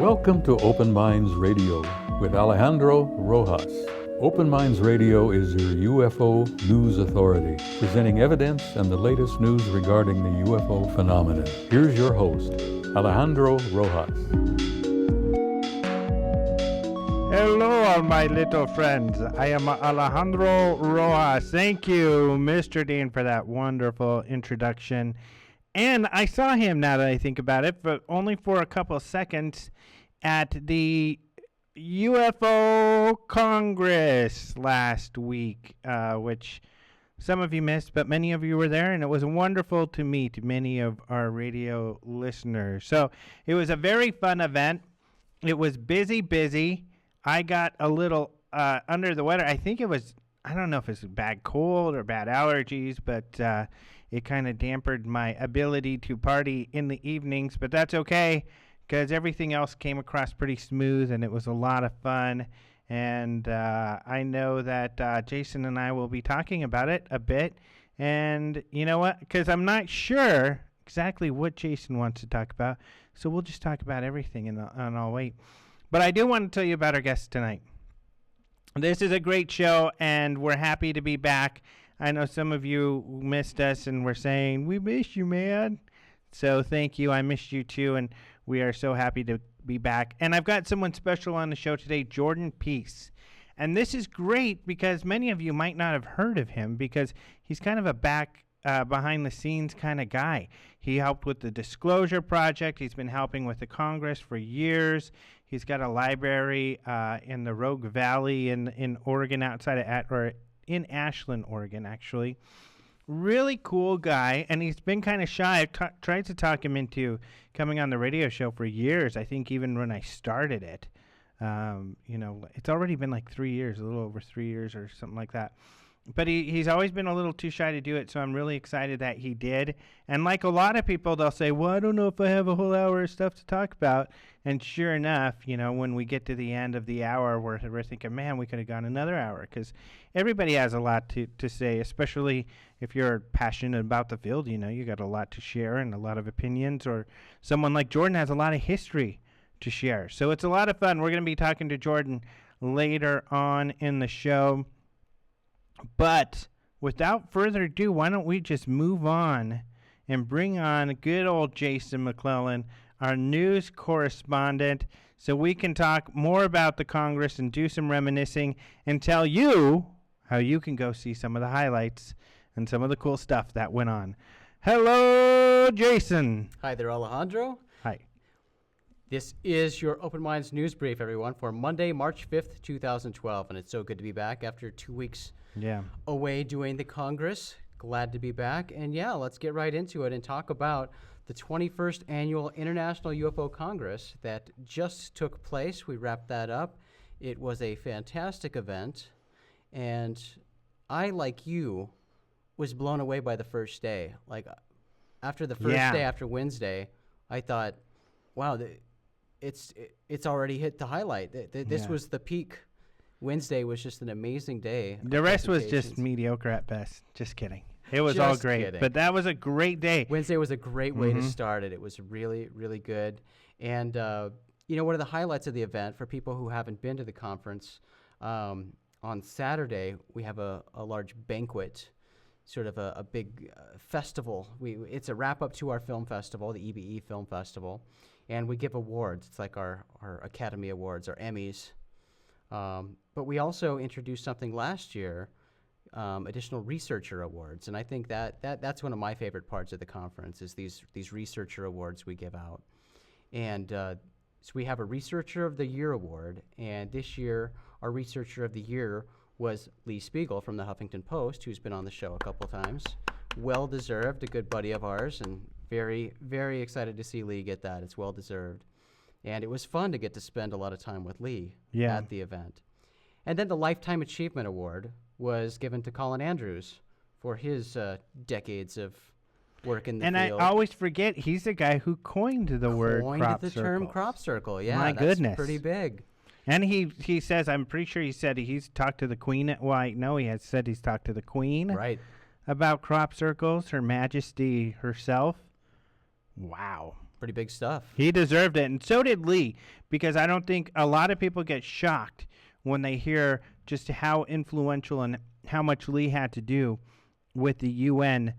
Welcome to Open Minds Radio with Alejandro Rojas. Open Minds Radio is your UFO news authority, presenting evidence and the latest news regarding the UFO phenomenon. Here's your host, Alejandro Rojas. Hello, all my little friends. I am Alejandro Rojas. Thank you, Mr. Dean, for that wonderful introduction. And I saw him, now that I think about it, but only for a couple of seconds at the UFO Congress last week, which some of you missed, but many of you were there, and it was wonderful to meet many of our radio listeners. So it was a very fun event. It was busy. I got a little under the weather. I think it was, I don't know if it's a bad cold or bad allergies, but it kind of dampened my ability to party in the evenings, but that's okay because everything else came across pretty smooth and it was a lot of fun. And I know that Jason and I will be talking about it a bit. And you know what? Because I'm not sure exactly what Jason wants to talk about, so we'll just talk about everything and I'll wait. But I do want to tell you about our guest tonight. This is a great show, and we're happy to be back. I know some of you missed us and were saying, we miss you, man. So thank you. I missed you too, and we are so happy to be back. And I've got someone special on the show today, Jordan Pease. And this is great because many of you might not have heard of him because he's kind of a behind-the-scenes kind of guy. He helped with the Disclosure Project. He's been helping with the Congress for years. He's got a library in the Rogue Valley in Oregon, in Ashland, Oregon, actually. Really cool guy, and he's been kind of shy. I've tried to talk him into coming on the radio show for years. I think even when I started it, it's already been like 3 years, a little over 3 years or something like that. But he's always been a little too shy to do it, so I'm really excited that he did. And like a lot of people, they'll say, well, I don't know if I have a whole hour of stuff to talk about. And sure enough, when we get to the end of the hour, we're thinking, man, we could have gone another hour. Because everybody has a lot to say, especially if you're passionate about the field. You got a lot to share and a lot of opinions. Or someone like Jordan has a lot of history to share. So it's a lot of fun. We're going to be talking to Jordan later on in the show. But without further ado, why don't we just move on and bring on good old Jason McClellan, our news correspondent, so we can talk more about the Congress and do some reminiscing and tell you how you can go see some of the highlights and some of the cool stuff that went on. Hello, Jason. Hi there, Alejandro. Hi. This is your Open Minds News Brief, everyone, for Monday, March 5th, 2012. And it's so good to be back after 2 weeks away doing the Congress. Glad to be back. And let's get right into it and talk about the 21st Annual International UFO Congress that just took place. We wrapped that up. It was a fantastic event. And I, like you, was blown away by the first day. Like, after the first day, after Wednesday, I thought, wow, it's already hit the highlight. This was the peak. Wednesday was just an amazing day. The rest was just mediocre at best. Just kidding. It was all great, but that was a great day. Wednesday was a great way to start it. It was really, really good. And, one of the highlights of the event, for people who haven't been to the conference, on Saturday, we have a large banquet, sort of a big festival. It's a wrap-up to our film festival, the EBE Film Festival, and we give awards. It's like our Academy Awards, our Emmys. But we also introduced something last year, additional researcher awards, and I think that's one of my favorite parts of the conference is these researcher awards we give out. And so we have a Researcher of the Year award, and this year our Researcher of the Year was Lee Spiegel from the Huffington Post, who's been on the show a couple times. Well deserved, a good buddy of ours, and very, very excited to see Lee get that. It's well deserved. And it was fun to get to spend a lot of time with Lee at the event. And then the Lifetime Achievement Award was given to Colin Andrews for his decades of work in the field. And I always forget, he's the guy who coined the word crop circle. Coined the term crop circle, My goodness. That's pretty big. And he says, I'm pretty sure he said he's talked to the Queen. He has said he's talked to the Queen about crop circles, Her Majesty herself. Wow. pretty big stuff. He deserved it, and so did Lee, because I don't think a lot of people get shocked when they hear just how influential and how much Lee had to do with the UN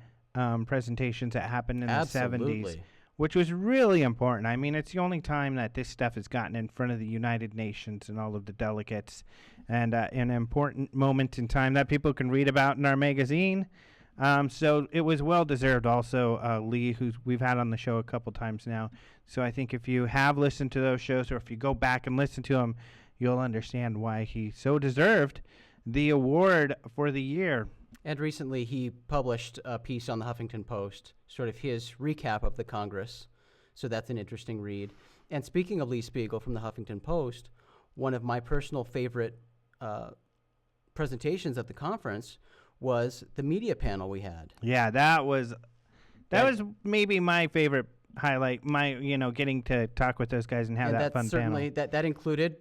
presentations that happened in the 70s, which was really important. I mean, it's the only time that this stuff has gotten in front of the United Nations and all of the delegates, and an important moment in time that people can read about in our magazine. So it was well-deserved also, Lee, who we've had on the show a couple times now. So I think if you have listened to those shows, or if you go back and listen to them, you'll understand why he so deserved the award for the year. And recently he published a piece on the Huffington Post, sort of his recap of the Congress. So that's an interesting read. And speaking of Lee Spiegel from the Huffington Post, one of my personal favorite presentations at the conference was the media panel we had. Yeah, that was maybe my favorite highlight. Getting to talk with those guys and have that fun panel. That included,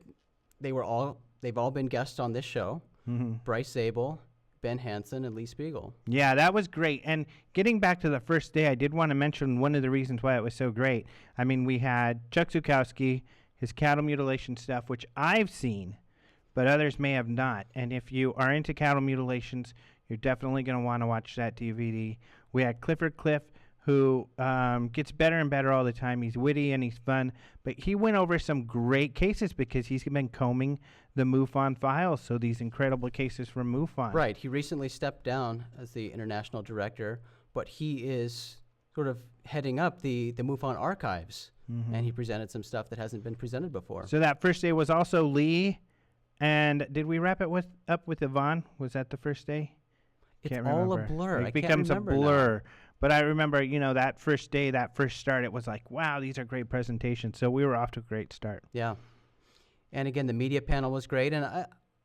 they've all been guests on this show. Mm-hmm. Bryce Zabel, Ben Hansen, and Lee Spiegel. Yeah, that was great. And getting back to the first day, I did want to mention one of the reasons why it was so great. I mean, we had Chuck Zukowski, his cattle mutilation stuff, which I've seen, but others may have not. And if you are into cattle mutilations, you're definitely going to want to watch that DVD. We had Clifford Cliff, who gets better and better all the time. He's witty and he's fun, but he went over some great cases because he's been combing the MUFON files, so these incredible cases from MUFON. Right. He recently stepped down as the international director, but he is sort of heading up the MUFON archives, and he presented some stuff that hasn't been presented before. So that first day was also Lee, and did we wrap it up with Yvonne? Was that the first day? It's all a blur. It becomes a blur. Now. But I remember, that first day, that first start, it was like, wow, these are great presentations. So we were off to a great start. Yeah. And again, the media panel was great. And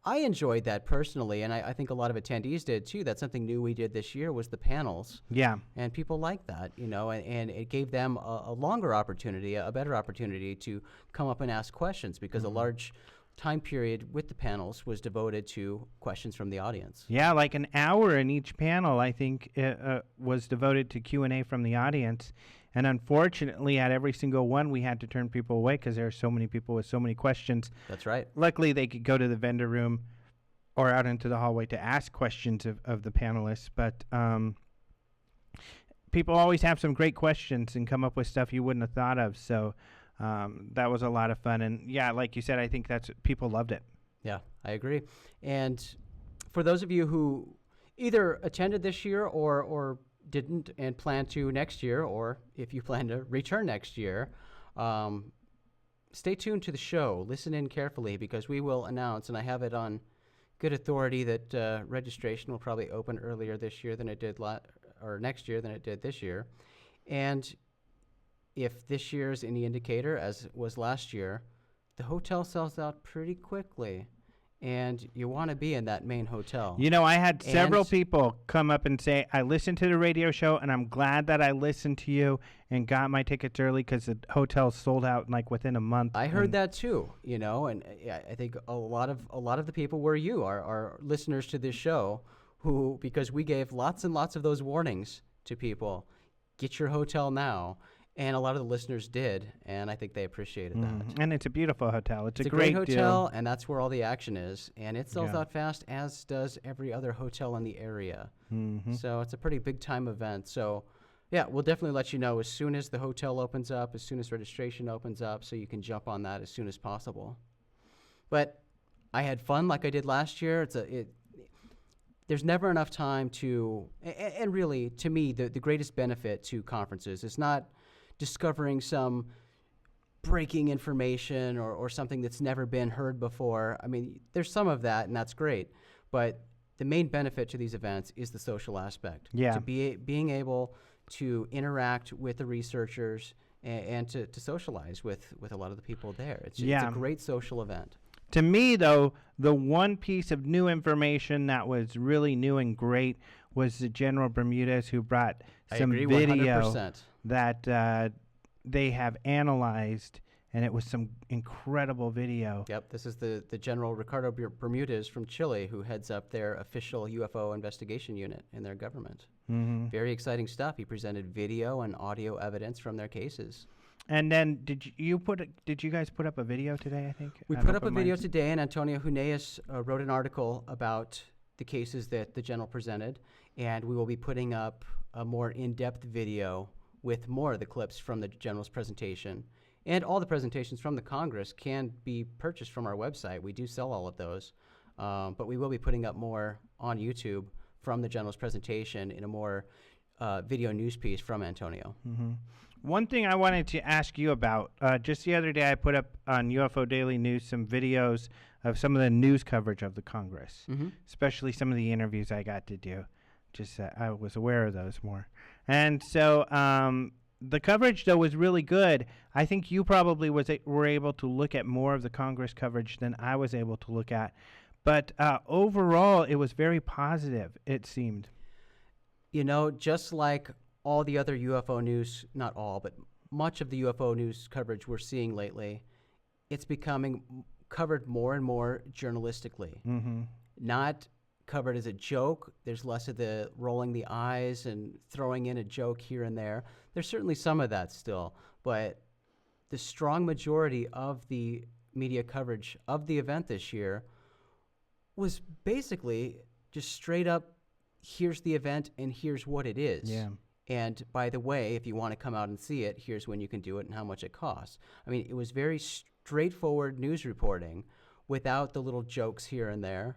I enjoyed that personally. And I think a lot of attendees did too. That's something new we did this year was the panels. Yeah. And people liked that, and it gave them a longer opportunity, a better opportunity to come up and ask questions because a large time period with the panels was devoted to questions from the audience. Yeah, like an hour in each panel, I think, was devoted to Q&A from the audience. And unfortunately, at every single one, we had to turn people away because there are so many people with so many questions. That's right. Luckily, they could go to the vendor room or out into the hallway to ask questions of the panelists. But people always have some great questions and come up with stuff you wouldn't have thought of. So that was a lot of fun. And yeah, like you said, I think people loved it. Yeah, I agree. And for those of you who either attended this year or didn't and plan to next year, or if you plan to return next year, stay tuned to the show. Listen in carefully because we will announce, and I have it on good authority, that registration will probably open earlier this year than it did next year than it did this year. And if this year's any indicator, as was last year, the hotel sells out pretty quickly, and you want to be in that main hotel. I had several people come up and say, I listened to the radio show, and I'm glad that I listened to you and got my tickets early because the hotel sold out like within a month. I heard that too, and I think a lot of the people were our listeners to this show, who, because we gave lots and lots of those warnings to people, get your hotel now. And a lot of the listeners did, and I think they appreciated that. And it's a beautiful hotel. It's a great hotel, deal. And that's where all the action is. And it sells out fast, as does every other hotel in the area. Mm-hmm. So it's a pretty big-time event. So, yeah, we'll definitely let you know as soon as the hotel opens up, as soon as registration opens up, so you can jump on that as soon as possible. But I had fun like I did last year. There's never enough time to, and really, to me, the greatest benefit to conferences is not discovering some breaking information or something that's never been heard before. I mean, there's some of that, and that's great. But the main benefit to these events is the social aspect. Yeah. To being able to interact with the researchers and to socialize with a lot of the people there. It's a great social event. To me, though, the one piece of new information that was really new and great was the General Bermudez, who brought some video 100%. That they have analyzed and it was some incredible video. Yep, this is the General Ricardo Bermudez from Chile, who heads up their official UFO investigation unit in their government. Mm-hmm. Very exciting stuff. He presented video and audio evidence from their cases. And then did you guys put up a video today, I think? We put up a video today, and Antonio Huneeus wrote an article about the cases that the General presented, and we will be putting up a more in-depth video with more of the clips from the General's presentation. And all the presentations from the Congress can be purchased from our website. We do sell all of those, but we will be putting up more on YouTube from the General's presentation in a more video news piece from Antonio. Mm-hmm. One thing I wanted to ask you about, just the other day I put up on UFO Daily News some videos of some of the news coverage of the Congress, especially some of the interviews I got to do. Just I was aware of those more. And so the coverage, though, was really good. I think you probably were able to look at more of the Congress coverage than I was able to look at. But overall, it was very positive, it seemed. You know, just like all the other UFO news, not all, but much of the UFO news coverage we're seeing lately, it's becoming covered more and more journalistically. Not covered as a joke. There's less of the rolling the eyes and throwing in a joke here and there. There's certainly some of that still, but the strong majority of the media coverage of the event this year was basically just straight up, here's the event and here's what it is. Yeah. And by the way, if you want to come out and see it, here's when you can do it and how much it costs. I mean, it was very straightforward news reporting without the little jokes here and there.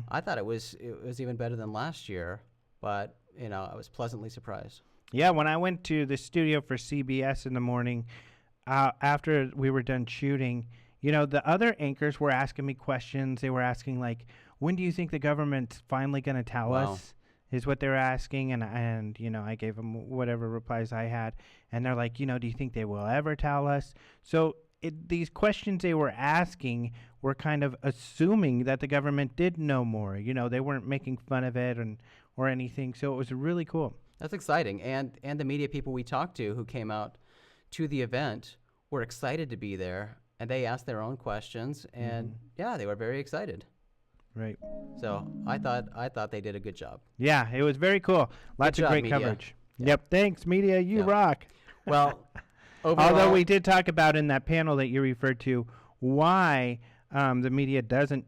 I thought it was even better than last year, but you know, I was pleasantly surprised. Yeah, when I went to the studio for CBS in the morning, after we were done shooting, you know, the other anchors were asking me questions. They were asking, like, when do you think the government's finally going to tell us, is what they're asking. And, you know, I gave them whatever replies I had. And they're like, you know, do you think they will ever tell us? So these questions they were asking were kind of assuming that the government did know more. You know, they weren't making fun of it or anything. So it was really cool. That's exciting. And the media people we talked to who came out to the event were excited to be there. And they asked their own questions. And, yeah, they were very excited. Right. So I thought they did a good job. Yeah, it was very cool. Lots of great media. coverage. Yeah. Yep. Thanks, media. You rock. Well, overall, although we did talk about in that panel that you referred to why the media doesn't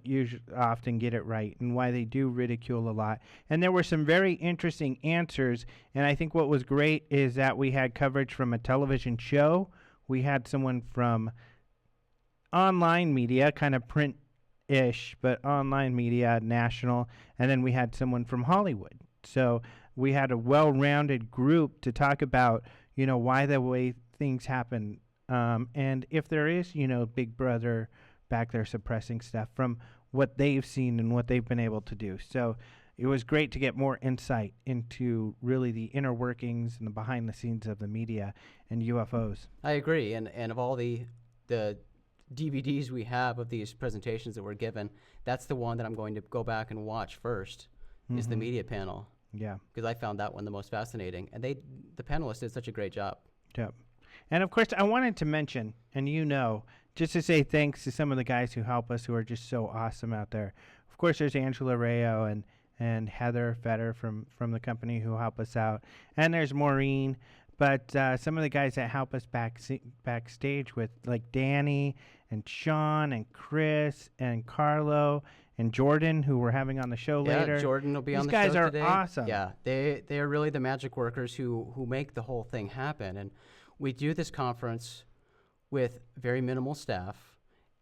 often get it right and why they do ridicule a lot. And there were some very interesting answers. And I think what was great is that we had coverage from a television show. We had someone from online media, kind of print-ish, but online media, national. And then we had someone from Hollywood. So we had a well-rounded group to talk about, you know, why the way things happen. And if there is, you know, Big Brother back there suppressing stuff from what they've seen and what they've been able to do. So it was great to get more insight into really the inner workings and the behind the scenes of the media and UFOs. I agree. And of all the DVDs we have of these presentations that were given, that's the one that I'm going to go back and watch first is the media panel. Yeah. Because I found that one the most fascinating. And the panelists did such a great job. Yep. And of course, I wanted to mention, and you know, just to say thanks to some of the guys who help us who are just so awesome out there. Of course, there's Angela Rayo and Heather Fetter from the company who help us out. And there's Maureen. But some of the guys that help us backstage with, like Danny and Sean and Chris and Carlo and Jordan, who we're having on the show later. Yeah, Jordan will be on the show today. These guys today. are awesome. Yeah, they are really the magic workers who make the whole thing happen. And we do this conference with very minimal staff,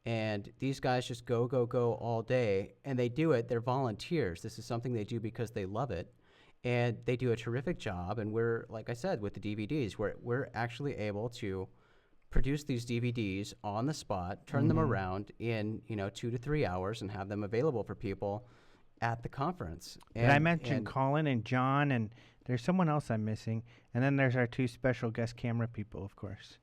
and these guys just go all day, and they do it. They're volunteers. This is something they do because they love it, and they do a terrific job. And we're, like I said, with the DVDs, we're actually able to produce these DVDs on the spot, turn them around in 2 to 3 hours, and have them available for people at the conference. And I mentioned Colin and John, and there's someone else I'm missing, and then there's our 2 special guest camera people, of course.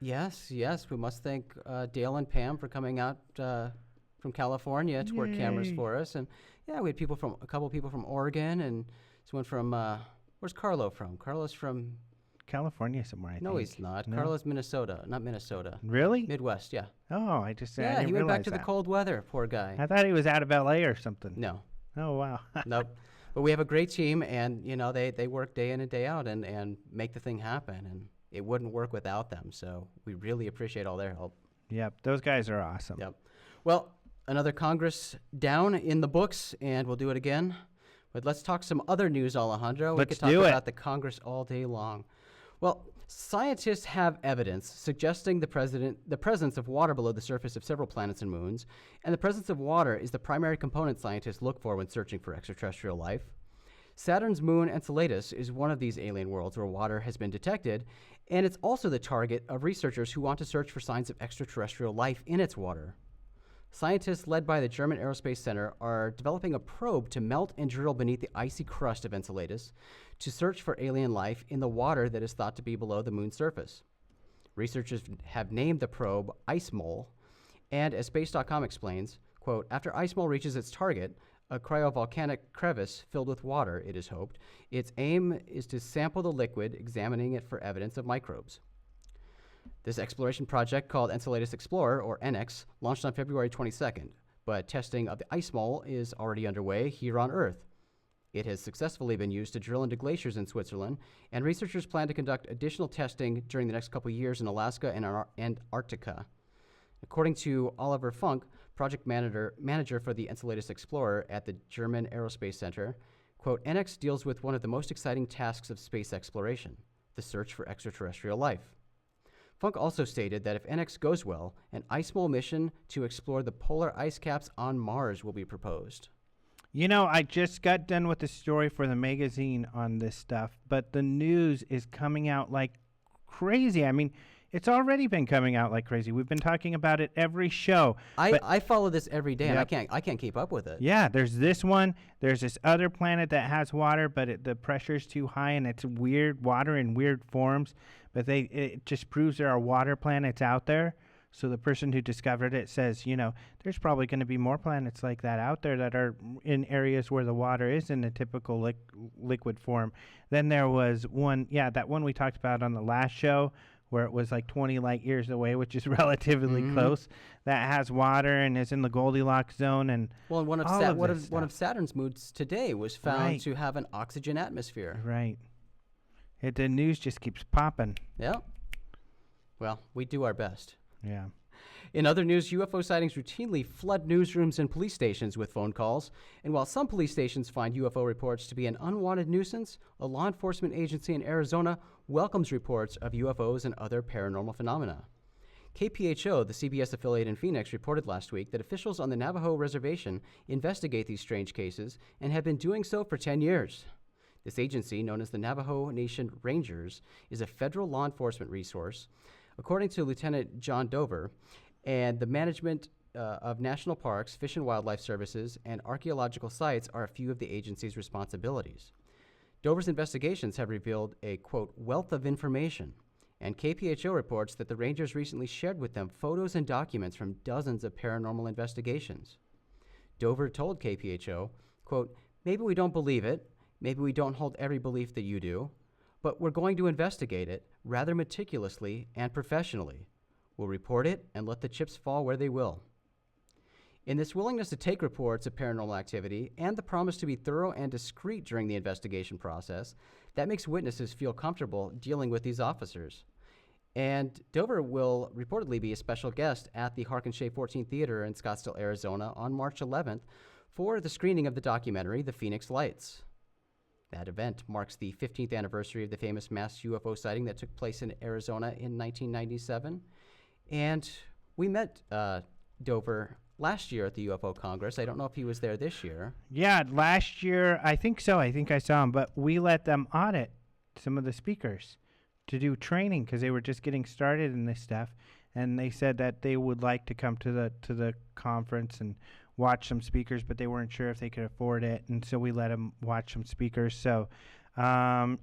Yes, we must thank Dale and Pam for coming out from California to work cameras for us. And yeah, we had a couple people from Oregon, and someone from where's Carlo from? Carlo's from California somewhere, I think. No, he's not. No? Carlos, Minnesota. Not Minnesota. Really? Midwest, yeah. Oh, I just I Yeah, didn't he went back realize to the that. cold weather, poor guy. I thought he was out of L.A. or something. No. Oh, wow. Nope. But we have a great team, and, they work day in and day out and make the thing happen, and it wouldn't work without them, so we really appreciate all their help. Yep, those guys are awesome. Yep. Well, another Congress down in the books, and we'll do it again. But let's talk some other news, Alejandro. We could talk about the Congress all day long. Well, scientists have evidence suggesting the presence of water below the surface of several planets and moons, and the presence of water is the primary component scientists look for when searching for extraterrestrial life. Saturn's moon Enceladus is one of these alien worlds where water has been detected, and it's also the target of researchers who want to search for signs of extraterrestrial life in its water. Scientists led by the German Aerospace Center are developing a probe to melt and drill beneath the icy crust of Enceladus to search for alien life in the water that is thought to be below the moon's surface. Researchers have named the probe Ice Mole, and as Space.com explains, quote, after Ice Mole reaches its target, a cryovolcanic crevice filled with water, it is hoped, its aim is to sample the liquid, examining it for evidence of microbes. This exploration project, called Enceladus Explorer, or NX, launched on February 22nd, but testing of the ice mole is already underway here on Earth. It has successfully been used to drill into glaciers in Switzerland, and researchers plan to conduct additional testing during the next couple years in Alaska and Antarctica. According to Oliver Funk, project manager for the Enceladus Explorer at the German Aerospace Center, quote, NX deals with one of the most exciting tasks of space exploration, the search for extraterrestrial life. Funk also stated that if NX goes well, an ice mole mission to explore the polar ice caps on Mars will be proposed. I just got done with the story for the magazine on this stuff, but the news is coming out like crazy. I mean, it's already been coming out like crazy. We've been talking about it every show. I follow this every day, Yep. and I can't keep up with it. Yeah, there's this one. There's this other planet that has water, but the pressure's too high, and it's weird water in weird forms. But it just proves there are water planets out there. So the person who discovered it says, there's probably going to be more planets like that out there that are in areas where the water is in a typical liquid form. Then there was one, that one we talked about on the last show, where it was like 20 light years away, which is relatively close, that has water and is in the Goldilocks zone. And one of Saturn's moons today was found to have an oxygen atmosphere. Right. The news just keeps popping. Yeah. Well, we do our best. Yeah. In other news, UFO sightings routinely flood newsrooms and police stations with phone calls. And while some police stations find UFO reports to be an unwanted nuisance, a law enforcement agency in Arizona welcomes reports of UFOs and other paranormal phenomena. KPHO, the CBS affiliate in Phoenix, reported last week that officials on the Navajo reservation investigate these strange cases and have been doing so for 10 years. This agency, known as the Navajo Nation Rangers, is a federal law enforcement resource. According to Lieutenant John Dover, and the management of national parks, fish and wildlife services, and archaeological sites are a few of the agency's responsibilities. Dover's investigations have revealed a, quote, wealth of information, and KPHO reports that the Rangers recently shared with them photos and documents from dozens of paranormal investigations. Dover told KPHO, quote, maybe we don't believe it, maybe we don't hold every belief that you do, but we're going to investigate it rather meticulously and professionally. We'll report it and let the chips fall where they will. In this willingness to take reports of paranormal activity and the promise to be thorough and discreet during the investigation process, that makes witnesses feel comfortable dealing with these officers. And Dover will reportedly be a special guest at the Harkin Shea 14 Theater in Scottsdale, Arizona on March 11th for the screening of the documentary, The Phoenix Lights. That event marks the 15th anniversary of the famous mass UFO sighting that took place in Arizona in 1997. And we met Dover last year at the UFO Congress. I don't know if he was there this year. Yeah, last year, I think so. I think I saw him. But we let them audit some of the speakers to do training because they were just getting started in this stuff. And they said that they would like to come to the conference and watch some speakers, but they weren't sure if they could afford it, and so we let them watch some speakers. So, and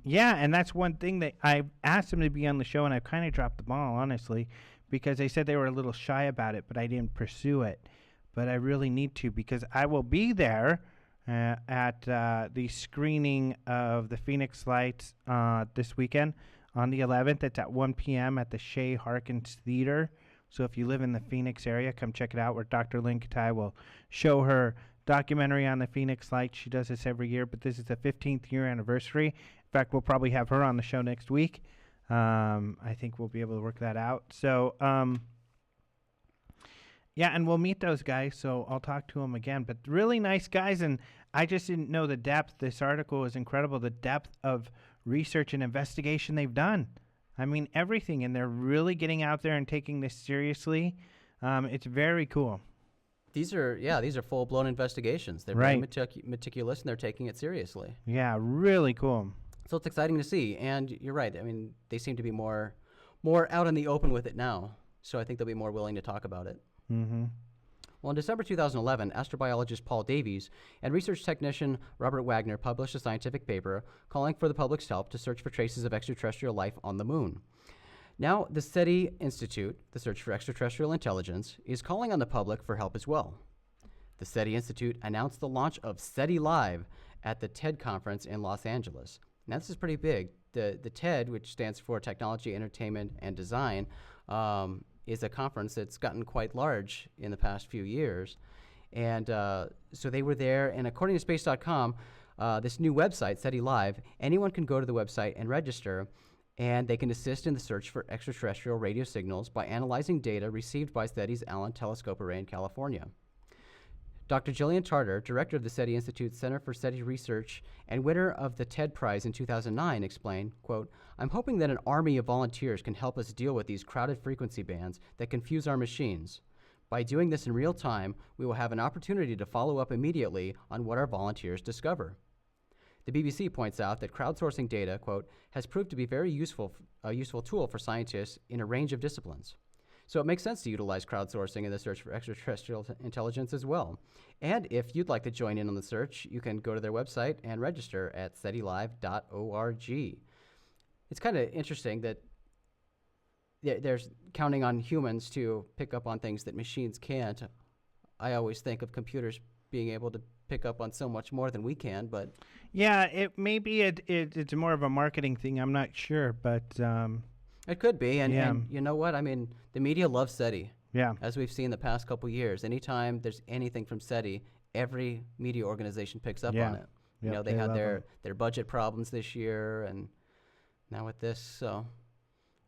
that's one thing that I asked them to be on the show, and I kind of dropped the ball, honestly, because they said they were a little shy about it, but I didn't pursue it. But I really need to because I will be there at the screening of the Phoenix Lights this weekend on the 11th. It's at 1 p.m. at the Shea Harkins Theater. So if you live in the Phoenix area, come check it out, where Dr. Lynn Katai will show her documentary on the Phoenix Lights. She does this every year, but this is the 15th year anniversary. In fact, we'll probably have her on the show next week. I think we'll be able to work that out. So, yeah, and we'll meet those guys, so I'll talk to them again. But really nice guys, and I just didn't know the depth. This article is incredible, the depth of research and investigation they've done. I mean, everything, and they're really getting out there and taking this seriously. It's very cool. These are full-blown investigations. They're Right. very meticulous, and they're taking it seriously. Yeah, really cool. So it's exciting to see, and you're right. I mean, they seem to be more out in the open with it now, so I think they'll be more willing to talk about it. Mm-hmm. Well, in December 2011, astrobiologist Paul Davies and research technician Robert Wagner published a scientific paper calling for the public's help to search for traces of extraterrestrial life on the moon. Now, the SETI Institute, the Search for Extraterrestrial Intelligence, is calling on the public for help as well. The SETI Institute announced the launch of SETI Live at the TED conference in Los Angeles. Now, this is pretty big. The TED, which stands for Technology, Entertainment, and Design, is a conference that's gotten quite large in the past few years. And so they were there, and according to Space.com, this new website, SETI Live, anyone can go to the website and register, and they can assist in the search for extraterrestrial radio signals by analyzing data received by SETI's Allen Telescope Array in California. Dr. Jillian Tarter, director of the SETI Institute's Center for SETI Research and winner of the TED Prize in 2009, explained, quote, "I'm hoping that an army of volunteers can help us deal with these crowded frequency bands that confuse our machines. By doing this in real time, we will have an opportunity to follow up immediately on what our volunteers discover." The BBC points out that crowdsourcing data, quote, "has proved to be a useful tool for scientists in a range of disciplines. So it makes sense to utilize crowdsourcing in the search for extraterrestrial intelligence as well. And if you'd like to join in on the search, you can go to their website and register at SETILive.org. It's kind of interesting that they're counting on humans to pick up on things that machines can't. I always think of computers being able to pick up on so much more than we can, but... Yeah, it's more of a marketing thing. I'm not sure, but... It could be, and you know what? I mean, the media loves SETI. Yeah. As we've seen the past couple years. Anytime there's anything from SETI, every media organization picks up on it. You know, they had their budget problems this year, and now with this, so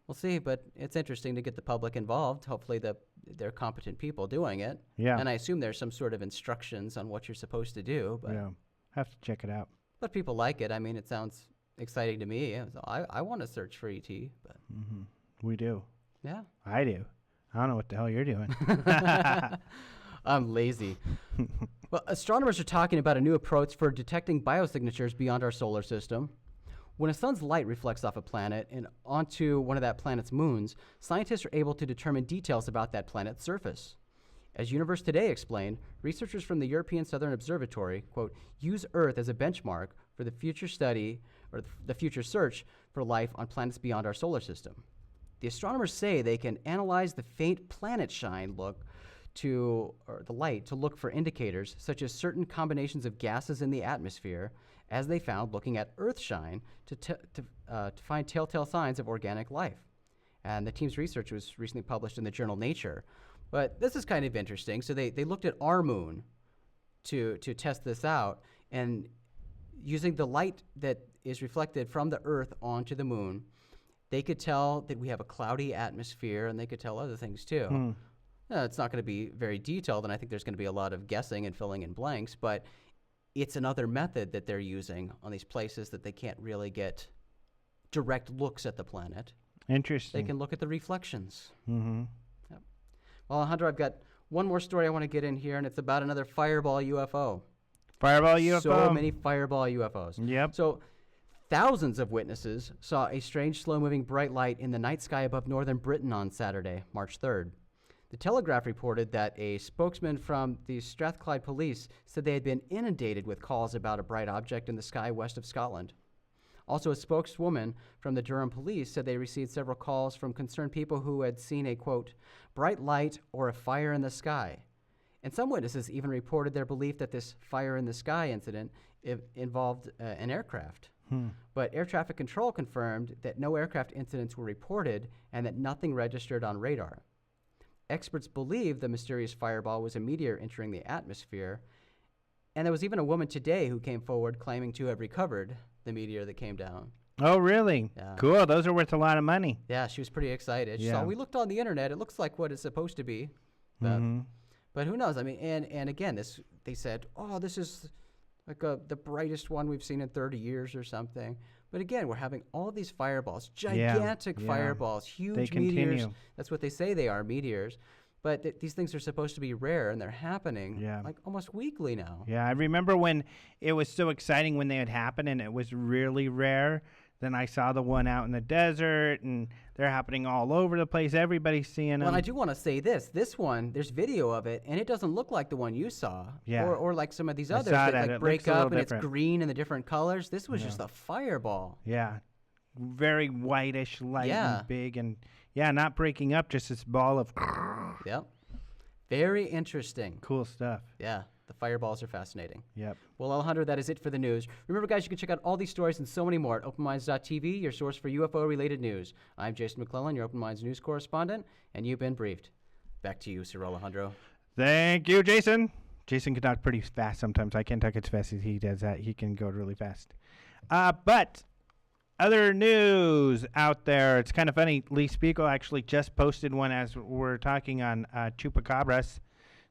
we'll see. But it's interesting to get the public involved. Hopefully they're competent people doing it. Yeah. And I assume there's some sort of instructions on what you're supposed to do. But yeah, have to check it out. But people like it. I mean, it sounds exciting to me. I want to search for ET. But we do. Yeah. I do. I don't know what the hell you're doing. I'm lazy. Well, astronomers are talking about a new approach for detecting biosignatures beyond our solar system. When a sun's light reflects off a planet and onto one of that planet's moons, scientists are able to determine details about that planet's surface. As Universe Today explained, researchers from the European Southern Observatory, quote, use Earth as a benchmark for the future study or the future search for life on planets beyond our solar system. The astronomers say they can analyze the faint planet shine the light to look for indicators such as certain combinations of gases in the atmosphere, as they found looking at Earth shine to find telltale signs of organic life. And the team's research was recently published in the journal Nature. But this is kind of interesting. So they looked at our moon to test this out, and using the light that is reflected from the Earth onto the moon, they could tell that we have a cloudy atmosphere, and they could tell other things too. It's not going to be very detailed, and I think there's going to be a lot of guessing and filling in blanks, but it's another method that they're using on these places that they can't really get direct looks at the planet. Interesting. They can look at the reflections. Mm-hmm. Yep. Well, Alejandro, I've got one more story I want to get in here, and it's about another fireball UFO. Fireball UFO? So many fireball UFOs. Yep. So thousands of witnesses saw a strange, slow-moving bright light in the night sky above northern Britain on Saturday, March 3rd. The Telegraph reported that a spokesman from the Strathclyde Police said they had been inundated with calls about a bright object in the sky west of Scotland. Also, a spokeswoman from the Durham Police said they received several calls from concerned people who had seen a, quote, bright light or a fire in the sky. And some witnesses even reported their belief that this fire in the sky incident involved an aircraft. But air traffic control confirmed that no aircraft incidents were reported and that nothing registered on radar. Experts believe the mysterious fireball was a meteor entering the atmosphere, and there was even a woman today who came forward claiming to have recovered the meteor that came down. Oh, really? Yeah. Cool. Those are worth a lot of money. Yeah, she was pretty excited. She Yeah. saw, we looked on the internet. It looks like what it's supposed to be. But who knows? I mean, and again, they said, oh, this is like the brightest one we've seen in 30 years or something. But again, we're having all these fireballs, gigantic fireballs, huge They meteors. continue. That's what they say they are, meteors. But these things are supposed to be rare, and they're happening like almost weekly now. Yeah, I remember when it was so exciting when they had happened, and it was really rare. Then I saw the one out in the desert, and they're happening all over the place. Everybody's seeing them. Well, I do want to say this. This one, there's video of it, and it doesn't look like the one you saw. Yeah. Or like some of these I others saw that that. like It break looks a little up and different. it's green in the different colors. This was just a fireball. Yeah, very whitish, light Yeah. and big, and not breaking up, just this ball of Yep. Very interesting. cool stuff. Yeah. The fireballs are fascinating. Yep. Well, Alejandro, that is it for the news. Remember, guys, you can check out all these stories and so many more at openminds.tv, your source for UFO-related news. I'm Jason McClellan, your Open Minds news correspondent, and you've been briefed. Back to you, Sir Alejandro. Thank you, Jason. Jason can talk pretty fast sometimes. I can't talk as fast as he does that. He can go really fast. But other news out there. It's kind of funny. Lee Spiegel actually just posted one as we're talking on Chupacabras,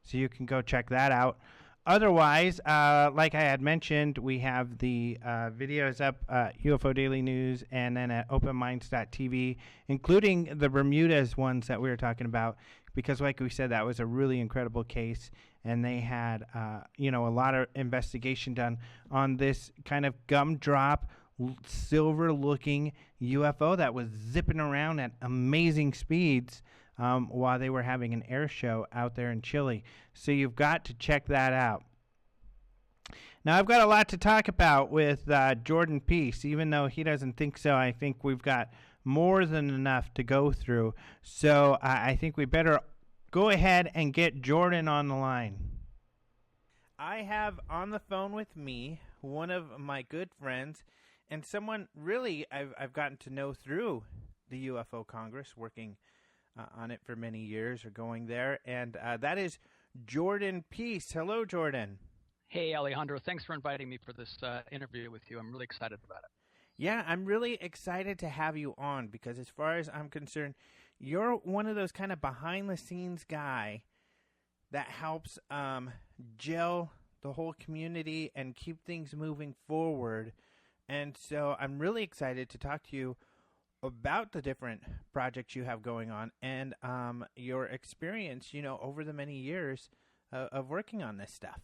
so you can go check that out. Otherwise, like I had mentioned, we have the videos up UFO Daily News and then at openminds.tv, including the Bermudas ones that we were talking about, because like we said, that was a really incredible case, and they had a lot of investigation done on this kind of gumdrop, silver-looking UFO that was zipping around at amazing speeds while they were having an air show out there in Chile. So you've got to check that out. Now, I've got a lot to talk about with Jordan Pease. Even though he doesn't think so, I think we've got more than enough to go through. So I think we better go ahead and get Jordan on the line. I have on the phone with me one of my good friends and someone really I've gotten to know through the UFO Congress, working on it for many years or going there, and that is Jordan Pease. Hello, Jordan. Hey, Alejandro. Thanks for inviting me for this interview with you. I'm really excited about it. Yeah, I'm really excited to have you on because as far as I'm concerned, you're one of those kind of behind-the-scenes guy that helps gel the whole community and keep things moving forward. And so I'm really excited to talk to you about the different projects you have going on and your experience, over the many years of working on this stuff.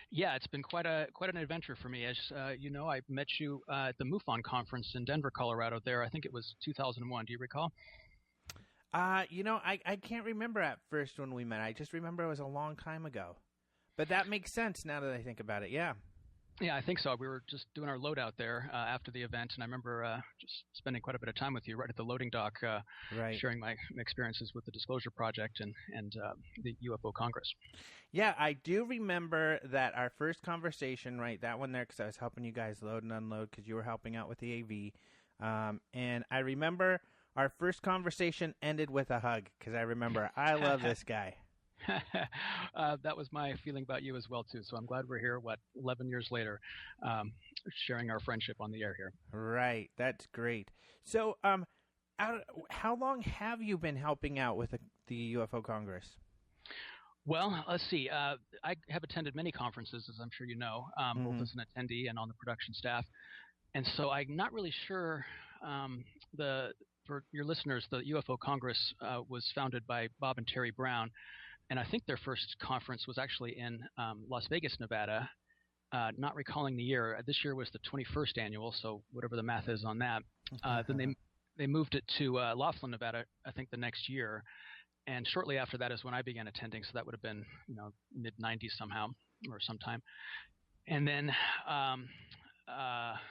Yeah, it's been quite an adventure for me. As I met you at the MUFON conference in Denver, Colorado. There, I think it was 2001. Do you recall? I can't remember at first when we met. I just remember it was a long time ago. But that makes sense now that I think about it. Yeah. Yeah, I think so. We were just doing our loadout there after the event, and I remember just spending quite a bit of time with you right at the loading dock, right, sharing my experiences with the Disclosure Project and the UFO Congress. Yeah, I do remember that our first conversation, right, that one there, because I was helping you guys load and unload because you were helping out with the AV. And I remember our first conversation ended with a hug because I remember I love this guy. That was my feeling about you as well, too. So I'm glad we're here, 11 years later, sharing our friendship on the air here. Right. That's great. So how long have you been helping out with the UFO Congress? Well, let's see. I have attended many conferences, as I'm sure you know, both as an attendee and on the production staff. And so I'm not really sure for your listeners, the UFO Congress was founded by Bob and Terry Brown. And I think their first conference was actually in Las Vegas, Nevada, not recalling the year. This year was the 21st annual, so whatever the math is on that. Then they moved it to Laughlin, Nevada, I think the next year. And shortly after that is when I began attending, so that would have been mid-'90s somehow or sometime. And then,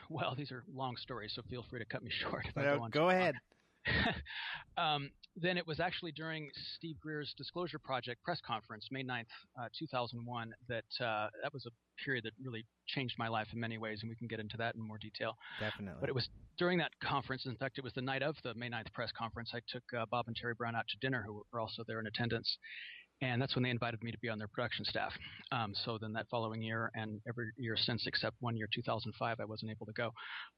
well, these are long stories, so feel free to cut me short if I go on. Go ahead. Then it was actually during Steve Greer's Disclosure Project press conference, May 9th, 2001, that was a period that really changed my life in many ways, and we can get into that in more detail. Definitely. But it was during that conference, in fact, it was the night of the May 9th press conference, I took Bob and Terry Brown out to dinner, who were also there in attendance. And that's when they invited me to be on their production staff. So then that following year and every year since, except 1 year, 2005, I wasn't able to go.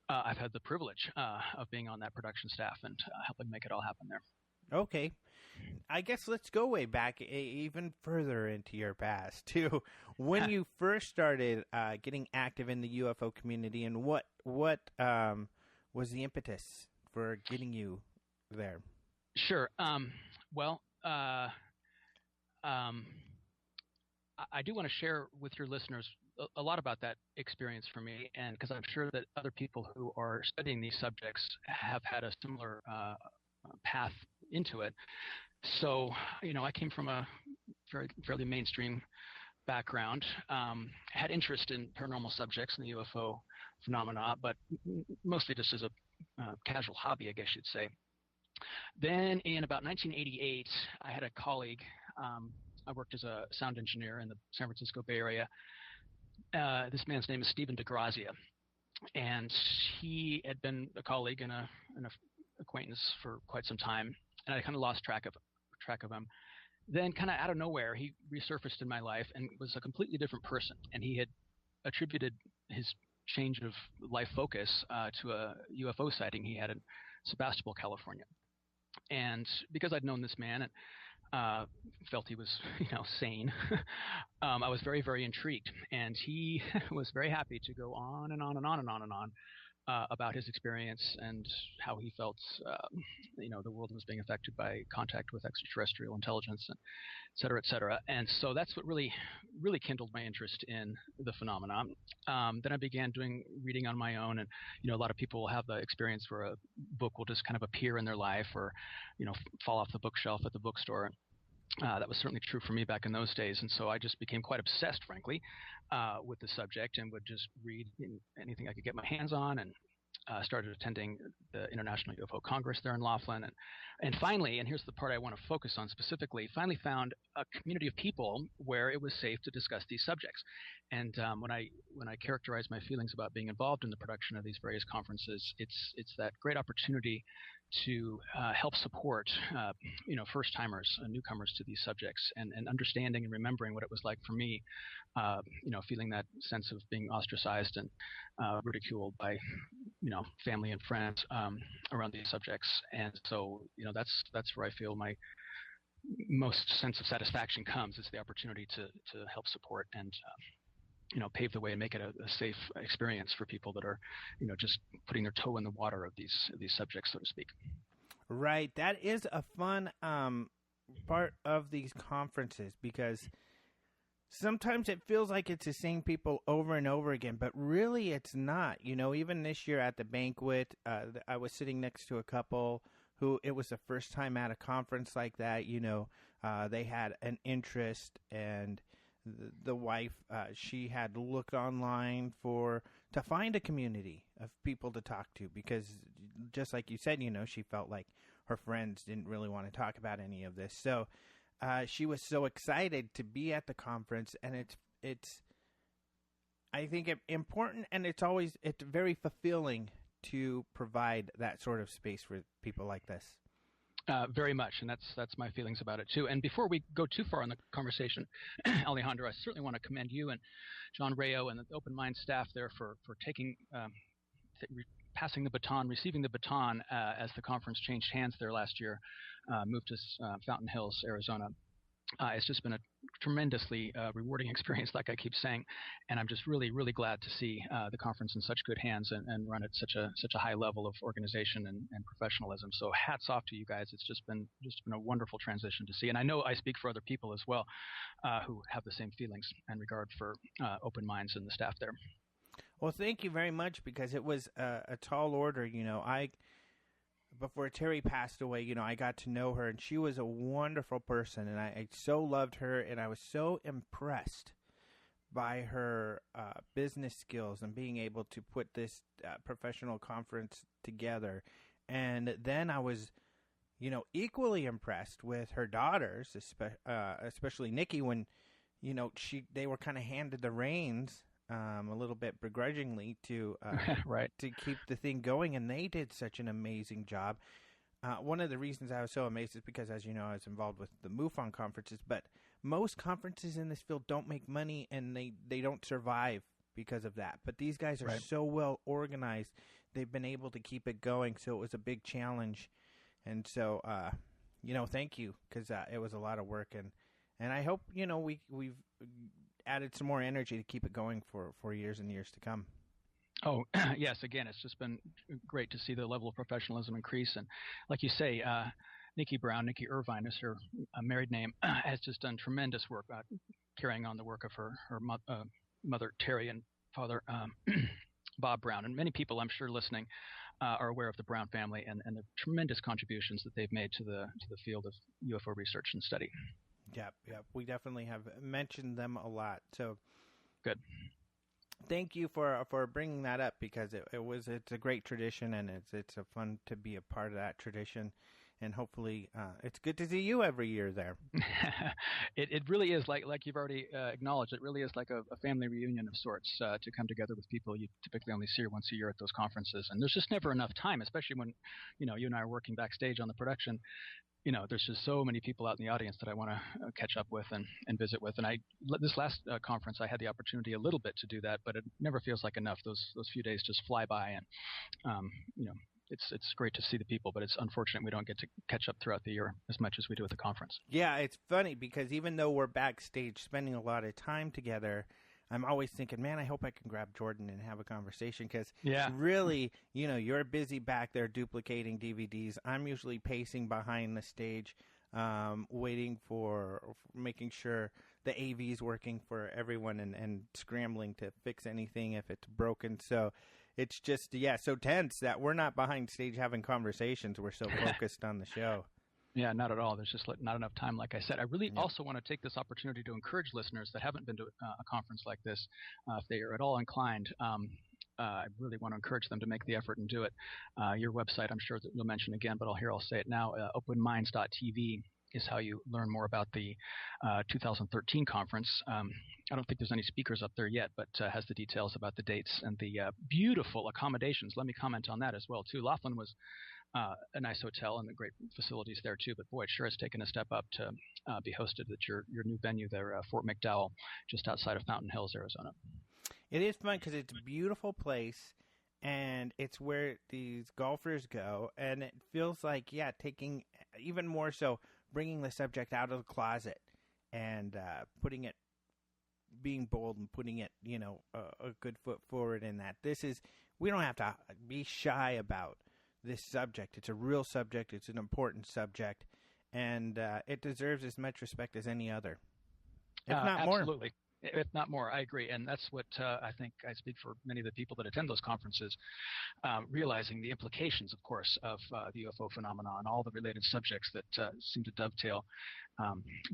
I've had the privilege of being on that production staff and helping make it all happen there. Okay. I guess let's go way back even further into your past to when you first started getting active in the UFO community, and what was the impetus for getting you there? Sure. I do want to share with your listeners a lot about that experience for me, and because I'm sure that other people who are studying these subjects have had a similar path into it. So, I came from a fairly mainstream background, had interest in paranormal subjects and the UFO phenomena, but mostly just as a casual hobby, I guess you'd say. Then in about 1988, I had a colleague. I worked as a sound engineer in the San Francisco Bay Area. This man's name is Stephen DeGrazia, and he had been a colleague and an acquaintance for quite some time, and I kind of lost track of him. Then kind of out of nowhere, he resurfaced in my life and was a completely different person, and he had attributed his change of life focus to a UFO sighting he had in Sebastopol, California. And because I'd known this man and felt he was, sane, I was very, very intrigued. And he was very happy to go on and on and on and on and on about his experience and how he felt, the world was being affected by contact with extraterrestrial intelligence, and et cetera, et cetera. And so that's what really, really kindled my interest in the phenomenon. Then I began doing reading on my own, and, a lot of people will have the experience where a book will just kind of appear in their life or, fall off the bookshelf at the bookstore. That was certainly true for me back in those days. And so I just became quite obsessed, frankly, with the subject, and would just read anything I could get my hands on, and started attending the International UFO Congress there in Laughlin. And finally, and here's the part I want to focus on specifically, finally found a community of people where it was safe to discuss these subjects. And when I characterize my feelings about being involved in the production of these various conferences, it's that great opportunity to help support, first-timers, newcomers to these subjects, and understanding and remembering what it was like for me, feeling that sense of being ostracized and ridiculed by, family and friends around these subjects. And so, that's where I feel my most sense of satisfaction comes. It's the opportunity to help support and pave the way and make it a safe experience for people that are, just putting their toe in the water of these subjects, so to speak. Right. That is a fun part of these conferences, because sometimes it feels like it's the same people over and over again, but really it's not. Even this year at the banquet, I was sitting next to a couple who it was the first time at a conference like that. They had an interest, and the wife, she had looked online to find a community of people to talk to, because just like you said, she felt like her friends didn't really want to talk about any of this. So she was so excited to be at the conference, and it's I think important, and it's very fulfilling to provide that sort of space for people like this. Very much, and that's my feelings about it too. And before we go too far in the conversation, Alejandro, I certainly want to commend you and John Rayo and the Open Mind staff there for taking, passing the baton, receiving the baton as the conference changed hands there last year, moved to Fountain Hills, Arizona. It's just been a tremendously rewarding experience, like I keep saying, and I'm just really, really glad to see the conference in such good hands and run at such a high level of organization and professionalism. So hats off to you guys. It's just been a wonderful transition to see, and I know I speak for other people as well who have the same feelings and regard for Open Minds and the staff there. Well, thank you very much, because it was a tall order. Before Terry passed away, I got to know her, and she was a wonderful person, and I so loved her, and I was so impressed by her business skills and being able to put this professional conference together. And then I was, equally impressed with her daughters, especially Nikki, when, they were kind of handed the reins a little bit begrudgingly to right. to keep the thing going, and they did such an amazing job. One of the reasons I was so amazed is because, as you know, I was involved with the MUFON conferences, but most conferences in this field don't make money, and they don't survive because of that. But these guys are so well organized, they've been able to keep it going, so it was a big challenge. And so, thank you, because it was a lot of work, and I hope, we've added some more energy to keep it going for years and years to come. Oh, yes. Again, it's just been great to see the level of professionalism increase. And like you say, Nikki Irvine is her married name, has just done tremendous work carrying on the work of her mother, Terry, and father, Bob Brown. And many people, I'm sure, listening are aware of the Brown family and the tremendous contributions that they've made to the field of UFO research and study. Yep. We definitely have mentioned them a lot. So good. Thank you for bringing that up, because it's a great tradition, and it's a fun to be a part of that tradition, and hopefully it's good to see you every year there. It really is, like you've already acknowledged, it really is like a family reunion of sorts to come together with people you typically only see once a year at those conferences, and there's just never enough time, especially when you and I are working backstage on the production. There's just so many people out in the audience that I want to catch up with and visit with. And this last conference, I had the opportunity a little bit to do that, but it never feels like enough. Those few days just fly by, and it's great to see the people, but it's unfortunate we don't get to catch up throughout the year as much as we do at the conference. Yeah, it's funny because even though we're backstage spending a lot of time together, I'm always thinking, man, I hope I can grab Jordan and have a conversation, because really, you're busy back there duplicating DVDs. I'm usually pacing behind the stage, waiting for making sure the AV is working for everyone and scrambling to fix anything if it's broken. So it's just, so tense that we're not behind stage having conversations. We're so focused on the show. Yeah, not at all. There's just not enough time, like I said. I really also want to take this opportunity to encourage listeners that haven't been to a conference like this, if they are at all inclined, I really want to encourage them to make the effort and do it. Your website, I'm sure that you'll mention again, but I'll say it now, openminds.tv is how you learn more about the 2013 conference. I don't think there's any speakers up there yet, but has the details about the dates and the beautiful accommodations. Let me comment on that as well, too. Laughlin was a nice hotel and the great facilities there, too. But, boy, it sure has taken a step up to be hosted at your new venue there, Fort McDowell, just outside of Fountain Hills, Arizona. It is fun because it's a beautiful place, and it's where these golfers go. And it feels like, taking even more so bringing the subject out of the closet and putting it, being bold and putting it, a good foot forward in that. We don't have to be shy about this subject. It's a real subject. It's an important subject, and it deserves as much respect as any other, if not more. Absolutely. If not more, I agree. And that's what I think I speak for many of the people that attend those conferences, realizing the implications, of course, of the UFO phenomenon and all the related subjects that seem to dovetail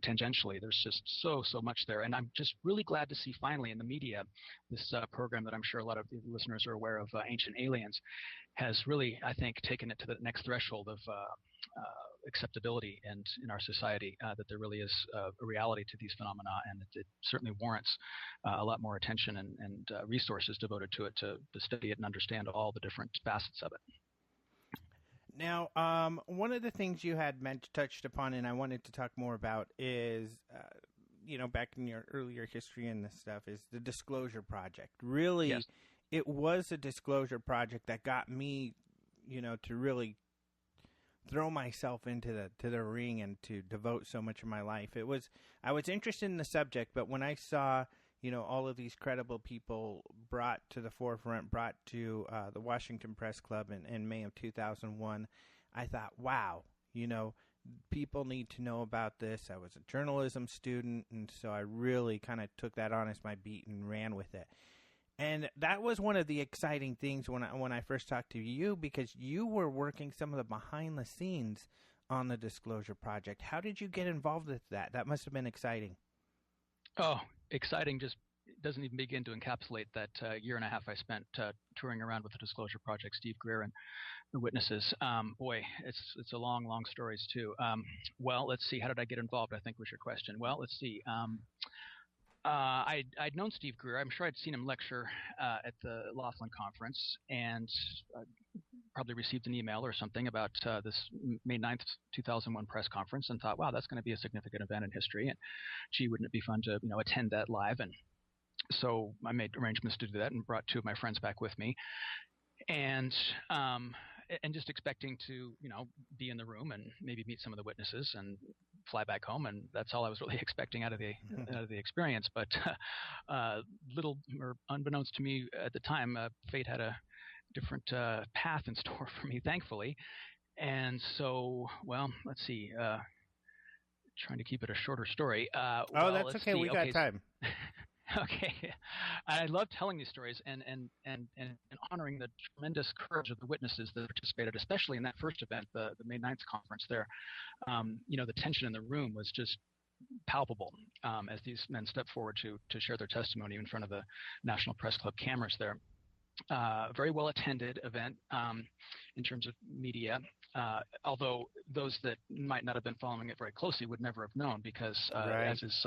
tangentially. There's just so much there. And I'm just really glad to see finally in the media this program that I'm sure a lot of the listeners are aware of, Ancient Aliens, has really, I think, taken it to the next threshold of acceptability and in our society, that there really is a reality to these phenomena, and it certainly warrants a lot more attention and resources devoted to it to study it and understand all the different facets of it. Now, one of the things you had touched upon, and I wanted to talk more about, is back in your earlier history and this stuff, is the Disclosure Project. Really, yes. It was a disclosure project that got me, to really throw myself into the ring and to devote so much of my life. I was interested in the subject, but when I saw, all of these credible people brought to the forefront, brought to the Washington Press Club in May of 2001, I thought, wow, people need to know about this. I was a journalism student, and so I really kind of took that on as my beat and ran with it. And that was one of the exciting things when I first talked to you, because you were working some of the behind the scenes on the Disclosure Project. How did you get involved with that? That must have been exciting. Oh, exciting just doesn't even begin to encapsulate that year and a half I spent touring around with the Disclosure Project. Steve Greer and the witnesses. Boy, it's a long stories too. Well, let's see. How did I get involved? I think was your question. Well, let's see. I'd known Steve Greer. I'm sure I'd seen him lecture at the Laughlin conference, and probably received an email or something about this May 9th, 2001 press conference, and thought, wow, that's going to be a significant event in history, and gee, wouldn't it be fun to attend that live? And so I made arrangements to do that and brought two of my friends back with me, and just expecting to be in the room and maybe meet some of the witnesses and fly back home, and that's all I was really expecting out of the experience. But little or unbeknownst to me at the time, fate had a different path in store for me, thankfully. And so, well, let's see. Trying to keep it a shorter story. That's okay. We got time. Okay. I love telling these stories and honoring the tremendous courage of the witnesses that participated, especially in that first event, the May 9th conference there. The tension in the room was just palpable as these men stepped forward to share their testimony in front of the National Press Club cameras there. Very well attended event in terms of media, although those that might not have been following it very closely would never have known because, as is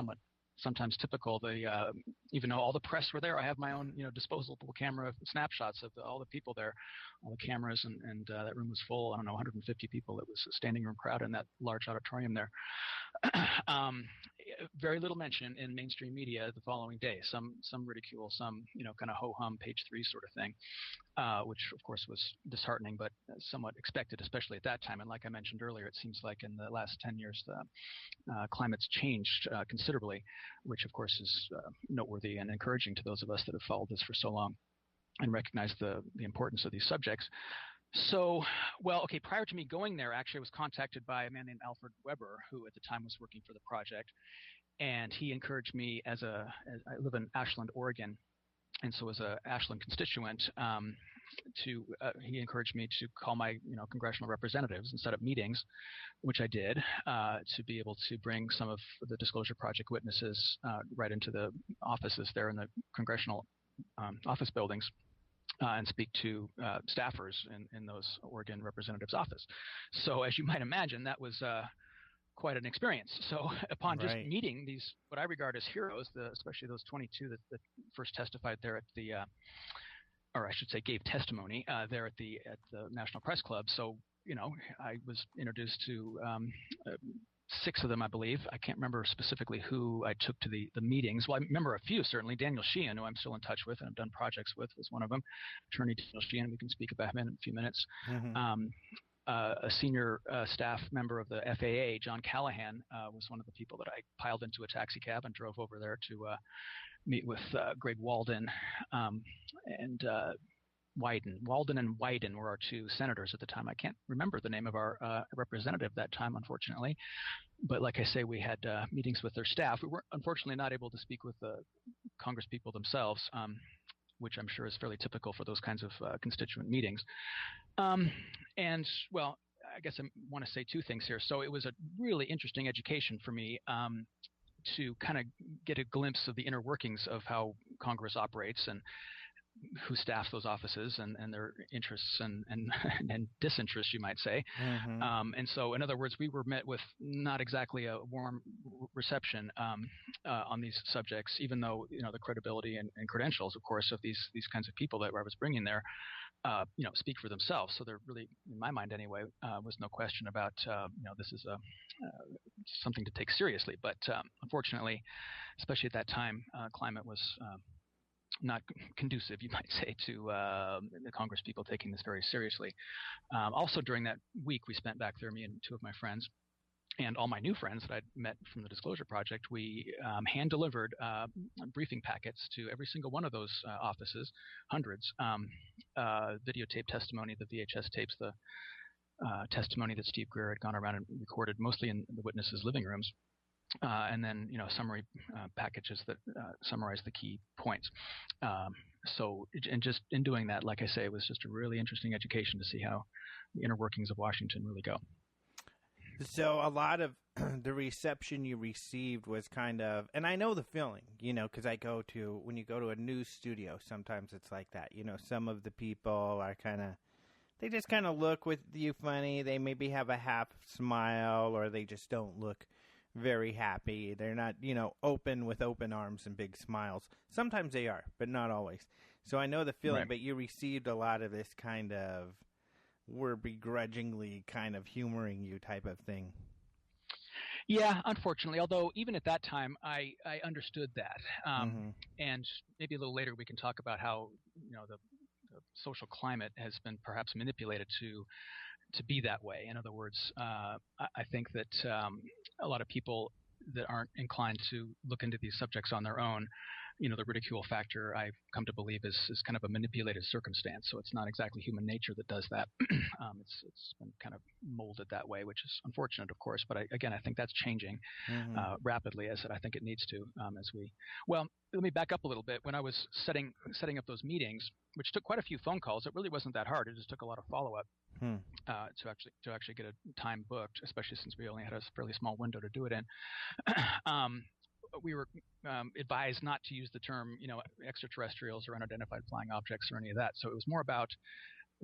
sometimes typical, even though all the press were there, I have my own disposable camera snapshots of all the people there, all the cameras, and that room was full. I don't know, 150 people. It was a standing room crowd in that large auditorium there. Very little mention in mainstream media the following day. Some ridicule, some kind of ho-hum page 3 sort of thing, which of course was disheartening, but somewhat expected, especially at that time. And like I mentioned earlier, it seems like in the last 10 years the climate's changed considerably, which of course is noteworthy and encouraging to those of us that have followed this for so long and recognize the importance of these subjects. So, prior to me going there, actually I was contacted by a man named Alfred Weber, who at the time was working for the project, and he encouraged me as I live in Ashland, Oregon, and so as a Ashland constituent, he encouraged me to call my congressional representatives and set up meetings, which I did, to be able to bring some of the Disclosure Project witnesses right into the offices there in the congressional office buildings. And speak to staffers in those Oregon representatives' office. So as you might imagine, that was quite an experience. So upon just meeting these, what I regard as heroes, especially those 22 that first testified there at the, or I should say gave testimony there at the National Press Club. So, I was introduced to 6 of them, I believe. I can't remember specifically who I took to the meetings. Well, I remember a few, certainly. Daniel Sheehan, who I'm still in touch with and I've done projects with, was one of them. Attorney Daniel Sheehan, we can speak about him in a few minutes. Mm-hmm. A senior staff member of the FAA, John Callahan, was one of the people that I piled into a taxi cab and drove over there to meet with Greg Walden and Walden and Wyden were our 2 senators at the time. I can't remember the name of our representative that time, unfortunately. But like I say, we had meetings with their staff. We were unfortunately not able to speak with the Congress people themselves, which I'm sure is fairly typical for those kinds of constituent meetings. And, well, I guess I want to say 2 things here. So it was a really interesting education for me to kind of get a glimpse of the inner workings of how Congress operates and who staff those offices and their interests and disinterests, you might say. Mm-hmm. And so, in other words, we were met with not exactly a warm reception on these subjects, even though the credibility and credentials, of course, of these kinds of people that I was bringing there, speak for themselves. So there really, in my mind anyway, was no question about this is something to take seriously. But unfortunately, especially at that time, climate was not conducive, you might say, to the Congress people taking this very seriously. Also during that week we spent back there, me and 2 of my friends and all my new friends that I'd met from the Disclosure Project, we hand-delivered briefing packets to every single one of those offices, hundreds, videotape testimony, the VHS tapes, the testimony that Steve Greer had gone around and recorded, mostly in the witnesses' living rooms. And then, summary packages that summarize the key points. So, and just in doing that, like I say, it was just a really interesting education to see how the inner workings of Washington really go. So a lot of the reception you received was kind of, and I know the feeling, because when you go to a news studio, sometimes it's like that. Some of the people are they just kind of look with you funny. They maybe have a half smile, or they just don't look very happy. They're not, open with open arms and big smiles. Sometimes they are, but not always. So I know the feeling, Right. but you received a lot of this kind of, we're begrudgingly kind of humoring you type of thing. Yeah, unfortunately, although even at that time, I understood that. And maybe a little later we can talk about how, the social climate has been perhaps manipulated to be that way. In other words, I think that a lot of people that aren't inclined to look into these subjects on their own, the ridicule factor, I've come to believe, is kind of a manipulated circumstance. So it's not exactly human nature that does that. It's been kind of molded that way, which is unfortunate, of course. But I think that's changing rapidly, as I think it needs to. Well, let me back up a little bit. When I was setting up those meetings, which took quite a few phone calls, it really wasn't that hard. It just took a lot of follow up to actually get a time booked, especially since we only had a fairly small window to do it in. We were advised not to use the term, extraterrestrials or unidentified flying objects or any of that. So it was more about,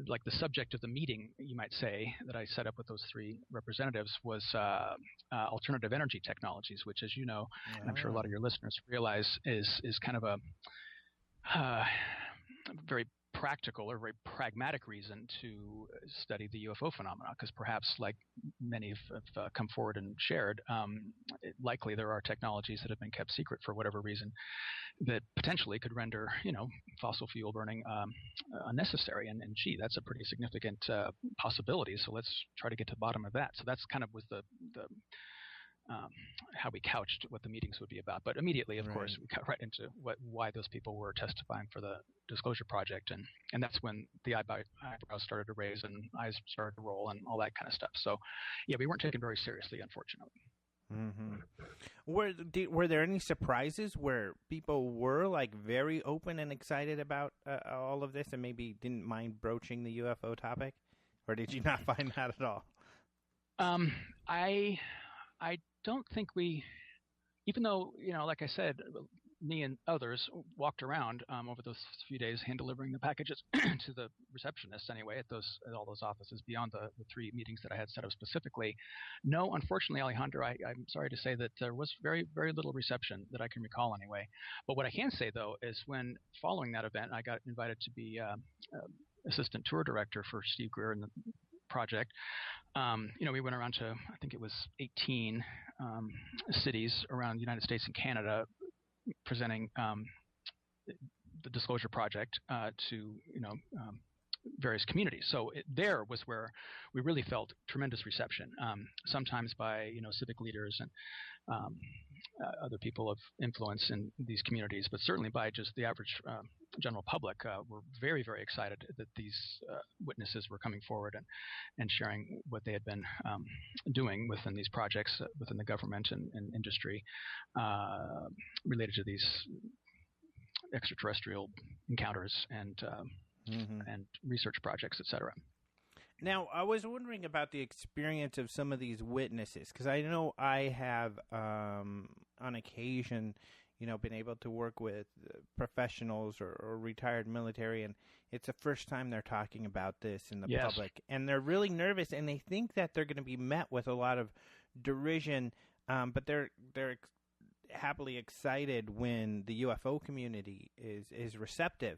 like, the subject of the meeting, you might say, that I set up with those three representatives was alternative energy technologies, which, as you know, and I'm sure a lot of your listeners realize, is kind of a very practical or very pragmatic reason to study the UFO phenomena, because perhaps, like many have come forward and shared, likely there are technologies that have been kept secret for whatever reason that potentially could render, fossil fuel burning unnecessary. And gee, that's a pretty significant possibility. So let's try to get to the bottom of that. So that's kind of was the how we couched what the meetings would be about. But immediately, of course, we got right into why those people were testifying for the Disclosure Project. And that's when the eyebrows started to raise and eyes started to roll and all that kind of stuff. So, yeah, we weren't taken very seriously, unfortunately. Were there any surprises where people were, like, very open and excited about all of this and maybe didn't mind broaching the UFO topic? Or did you not find that at all? I don't think we, even though, like I said, me and others walked around over those few days hand delivering the packages to the receptionists anyway at all those offices beyond the three meetings that I had set up specifically. No, unfortunately, Alejandro, I'm sorry to say that there was very, very little reception that I can recall anyway. But what I can say, though, is when following that event, I got invited to be assistant tour director for Steve Greer and the project. We went around to, I think it was 18 cities around the United States and Canada, presenting the Disclosure Project to various communities. So there was where we really felt tremendous reception, sometimes by civic leaders and other people of influence in these communities, but certainly by just the average general public. Were very, very excited that these witnesses were coming forward and sharing what they had been doing within these projects within the government and industry related to these extraterrestrial encounters and research projects, etc. Now, I was wondering about the experience of some of these witnesses, because I know I have, on occasion, been able to work with professionals or retired military, and it's the first time they're talking about this in the public, and they're really nervous, and they think that they're going to be met with a lot of derision, but they're happily excited when the UFO community is receptive.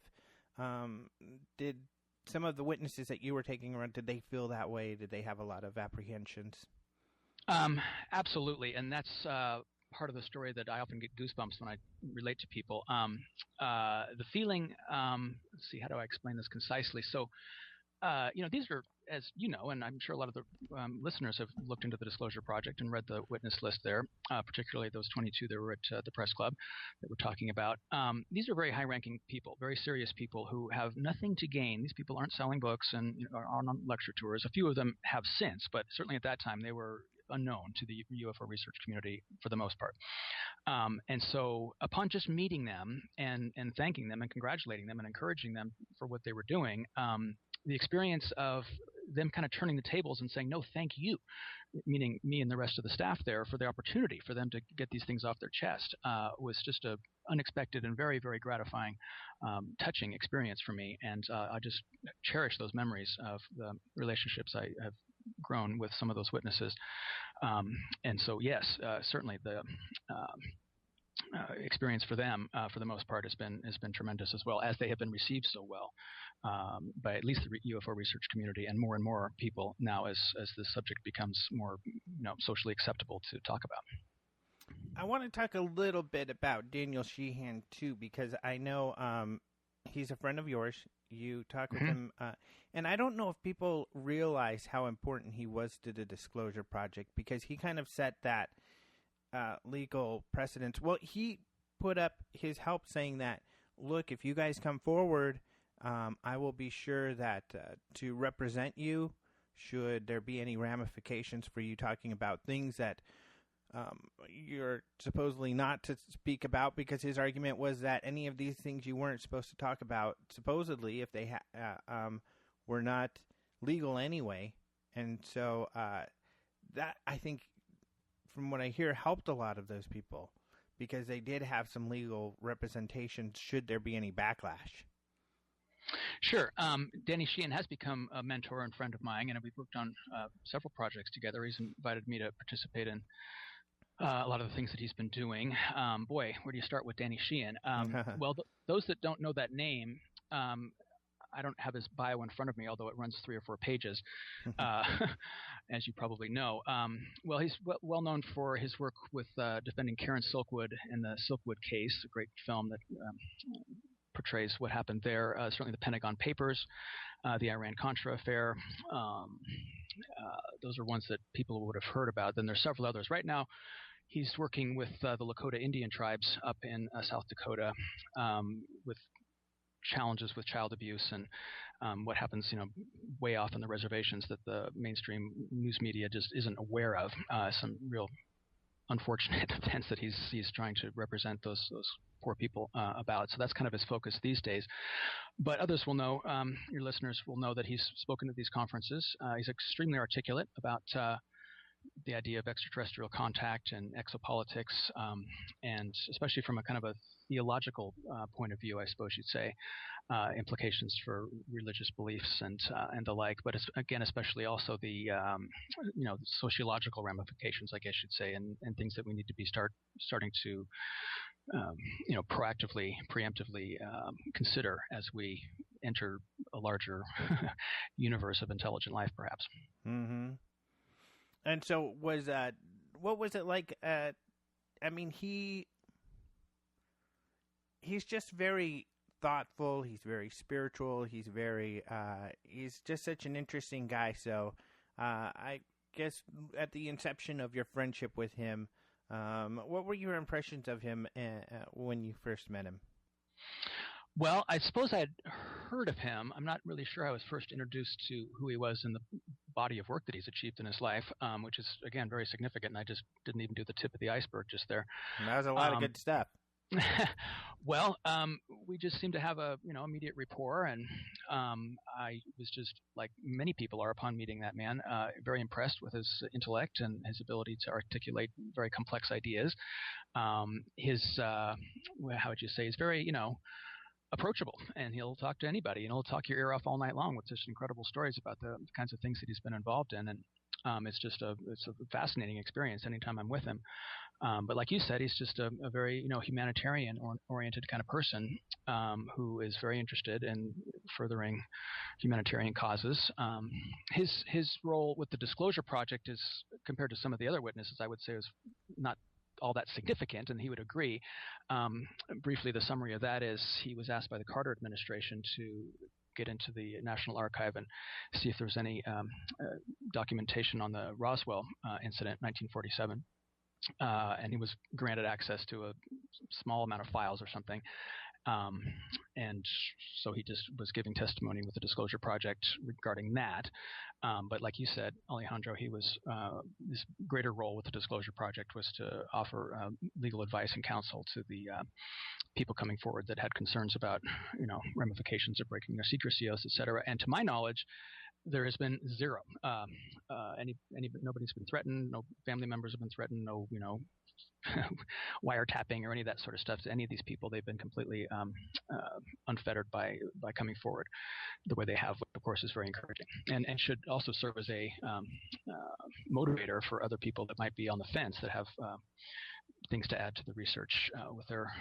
Did some of the witnesses that you were taking around, did they feel that way? Did they have a lot of apprehensions? Absolutely, and that's part of the story that I often get goosebumps when I relate to people. The feeling, let's see, how do I explain this concisely? So, these are, as you know, and I'm sure a lot of the listeners have looked into the Disclosure Project and read the witness list there, particularly those 22 that were at the press club that we're talking about. These are very high-ranking people, very serious people who have nothing to gain. These people aren't selling books and are on lecture tours. A few of them have since, but certainly at that time they were unknown to the UFO research community for the most part. And so upon just meeting them and thanking them and congratulating them and encouraging them for what they were doing, experience of them kind of turning the tables and saying, no, thank you, meaning me and the rest of the staff there, for the opportunity for them to get these things off their chest, was just a unexpected and very, very gratifying, touching experience for me. And I just cherish those memories of the relationships I have grown with some of those witnesses. And so, yes, certainly the experience for them, for the most part, has been tremendous, as well as they have been received so well by at least the UFO research community and more people now, as this subject becomes more socially acceptable to talk about. I want to talk a little bit about Daniel Sheehan too, because I know he's a friend of yours. You talk with him, and I don't know if people realize how important he was to the Disclosure Project, because he kind of set that legal precedence. Well, he put up his help saying that, look, if you guys come forward, I will be sure that to represent you should there be any ramifications for you talking about things that you're supposedly not to speak about, because his argument was that any of these things you weren't supposed to talk about, supposedly, if they were not legal anyway. And so that, I think, from what I hear, helped a lot of those people, because they did have some legal representation should there be any backlash. Sure. Danny Sheehan has become a mentor and friend of mine, and we've worked on several projects together. He's invited me to participate in a lot of the things that he's been doing. Boy, where do you start with Danny Sheehan? Well, those that don't know that name, I don't have his bio in front of me, although it runs 3 or 4 pages, as you probably know. Well, he's well known for his work with defending Karen Silkwood in the Silkwood case, a great film that portrays what happened there. Certainly the Pentagon Papers, the Iran-Contra affair. Those are ones that people would have heard about. Then there's several others. Right now, he's working with the Lakota Indian tribes up in South Dakota with challenges with child abuse and what happens, way off on the reservations that the mainstream news media just isn't aware of. Some real unfortunate events that he's trying to represent those poor people about. So that's kind of his focus these days. But others will know, your listeners will know that he's spoken at these conferences. He's extremely articulate about the idea of extraterrestrial contact and exopolitics, and especially from a kind of a theological point of view, I suppose you'd say, implications for religious beliefs and the like. But again, especially also the sociological ramifications, I guess you'd say, and things that we need to be starting to proactively, preemptively consider as we enter a larger universe of intelligent life, perhaps. Mm-hmm. And so what was it like? I mean, he's just very thoughtful. He's very spiritual. He's just such an interesting guy. So I guess at the inception of your friendship with him, what were your impressions of him when you first met him? Well, I suppose I had heard of him. I'm not really sure I was first introduced to who he was in the body of work that he's achieved in his life, which is, again, very significant. And I just didn't even do the tip of the iceberg just there. And that was a lot of good stuff. Well, we just seemed to have a immediate rapport, and I was just, like many people are upon meeting that man, very impressed with his intellect and his ability to articulate very complex ideas. How would you say, he's very approachable, and he'll talk to anybody, and he'll talk your ear off all night long with just incredible stories about the kinds of things that he's been involved in. And it's a fascinating experience anytime I'm with him. But like you said, he's just a very humanitarian oriented kind of person who is very interested in furthering humanitarian causes. His role with the Disclosure Project is, compared to some of the other witnesses, I would say, is not all that significant, and he would agree. Briefly, the summary of that is he was asked by the Carter administration to get into the National Archive and see if there was any documentation on the Roswell incident, 1947. And he was granted access to a small amount of files or something. And so he just was giving testimony with the Disclosure Project regarding that. But like you said, Alejandro, he was his greater role with the Disclosure Project was to offer legal advice and counsel to the people coming forward that had concerns about, ramifications of breaking their secrecy oaths, et cetera. And to my knowledge, there has been zero. Nobody's been threatened. No family members have been threatened. No, wiretapping or any of that sort of stuff to any of these people. They've been completely unfettered by coming forward the way they have, which of course is very encouraging, and should also serve as a motivator for other people that might be on the fence that have things to add to the research with their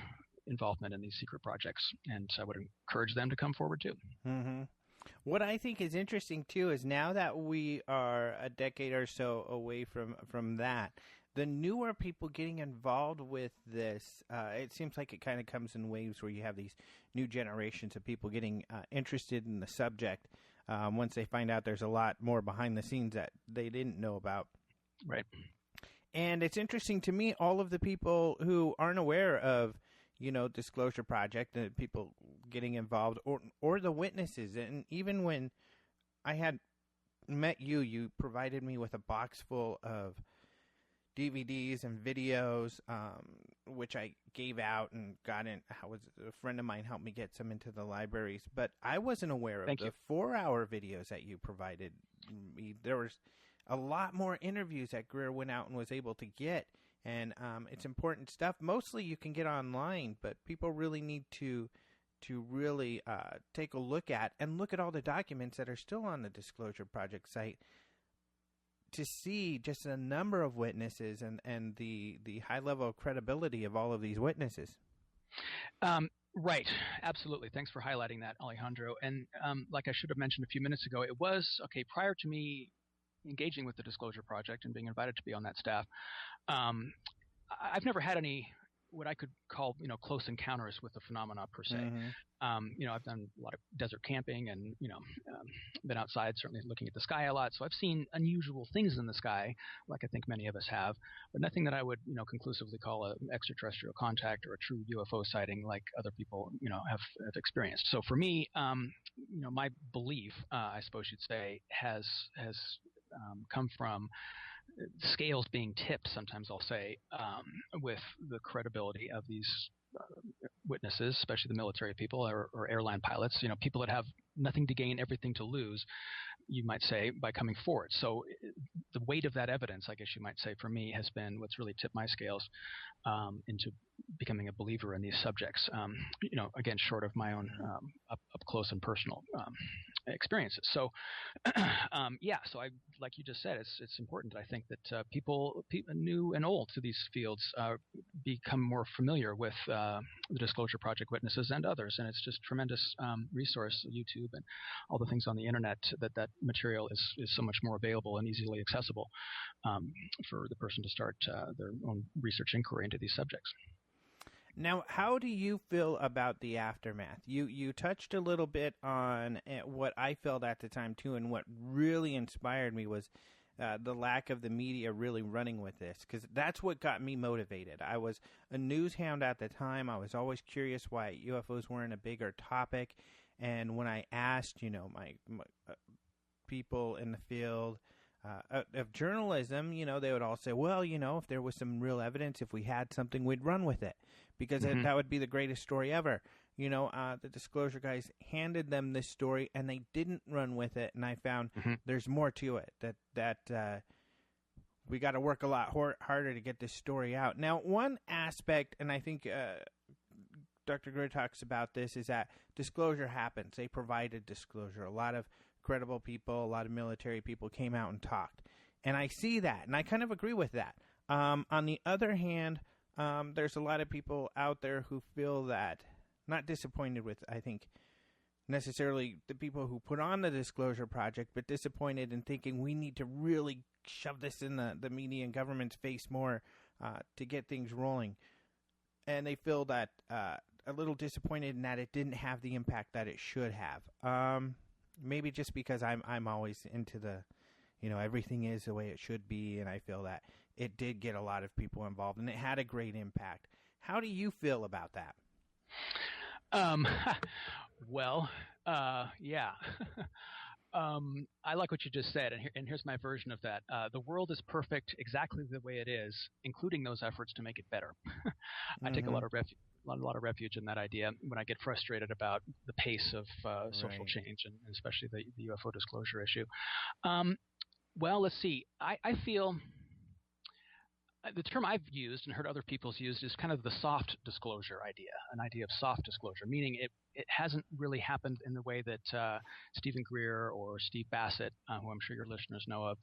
involvement in these secret projects. And I would encourage them to come forward too. Mm-hmm. What I think is interesting too is now that we are a decade or so away from that, the newer people getting involved with this, it seems like it kind of comes in waves where you have these new generations of people getting interested in the subject once they find out there's a lot more behind the scenes that they didn't know about. Right. And it's interesting to me, all of the people who aren't aware of, Disclosure Project and people getting involved or the witnesses. And even when I had met you, you provided me with a box full of DVDs and videos, which I gave out and got in. A friend of mine helped me get some into the libraries, but I wasn't aware of the 4-hour videos that you provided me. There was a lot more interviews that Greer went out and was able to get, and it's important stuff. Mostly you can get online, but people really need to really take a look at all the documents that are still on the Disclosure Project site, to see just a number of witnesses and the high level of credibility of all of these witnesses. Right. Absolutely. Thanks for highlighting that, Alejandro. And like I should have mentioned a few minutes ago, it was, prior to me engaging with the Disclosure Project and being invited to be on that staff, I've never had any what I could call, close encounters with the phenomena per se. Mm-hmm. I've done a lot of desert camping and, been outside, certainly looking at the sky a lot. So I've seen unusual things in the sky, like I think many of us have, but nothing that I would, conclusively call an extraterrestrial contact or a true UFO sighting like other people, have experienced. So for me, my belief, I suppose you'd say, has come from scales being tipped, sometimes I'll say, with the credibility of these witnesses, especially the military people or airline pilots, people that have nothing to gain, everything to lose, you might say, by coming forward. So the weight of that evidence, I guess you might say, for me, has been what's really tipped my scales into becoming a believer in these subjects, again, short of my own up close and personal experiences. So, so I, like you just said, it's important, I think, that people new and old to these fields become more familiar with the Disclosure Project witnesses and others. And it's just tremendous resource, YouTube and all the things on the internet, that material is so much more available and easily accessible for the person to start their own research inquiry into these subjects. Now, how do you feel about the aftermath? You touched a little bit on what I felt at the time, too, and what really inspired me was the lack of the media really running with this, because that's what got me motivated. I was a news hound at the time. I was always curious why UFOs weren't a bigger topic, and when I asked, my people in the field of journalism, they would all say, well, if there was some real evidence, if we had something, we'd run with it, because that would be the greatest story ever. The Disclosure guys handed them this story, and they didn't run with it, and I found there's more to it, that we got to work a lot harder to get this story out. Now, one aspect, and I think Dr. Gray talks about this, is that disclosure happens. They provided disclosure. A lot of credible people, a lot of military people came out and talked. And I see that, and I kind of agree with that. On the other hand, there's a lot of people out there who feel that, not disappointed with, I think, necessarily the people who put on the Disclosure Project, but disappointed in thinking we need to really shove this in the media and government's face more to get things rolling. And they feel that a little disappointed in that it didn't have the impact that it should have. Maybe just because I'm always into the, everything is the way it should be, and I feel that it did get a lot of people involved, and it had a great impact. How do you feel about that? Um, well, yeah. I like what you just said, and here's my version of that. The world is perfect exactly the way it is, including those efforts to make it better. I take a lot of refuge in that idea when I get frustrated about the pace of social change, and especially the UFO disclosure issue. Well, let's see. I feel the term I've used and heard other people's used is kind of the soft disclosure idea, an idea of soft disclosure, meaning it hasn't really happened in the way that Stephen Greer or Steve Bassett, who I'm sure your listeners know of,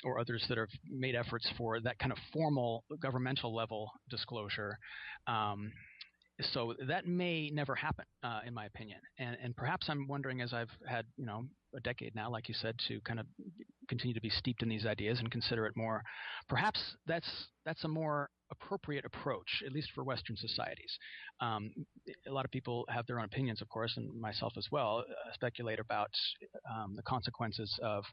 or others that have made efforts for that kind of formal governmental level disclosure. So that may never happen, in my opinion. And perhaps I'm wondering, as I've had, a decade now, like you said, to kind of continue to be steeped in these ideas and consider it more, perhaps that's a more appropriate approach, at least for Western societies. A lot of people have their own opinions, of course, and myself as well, speculate about the consequences of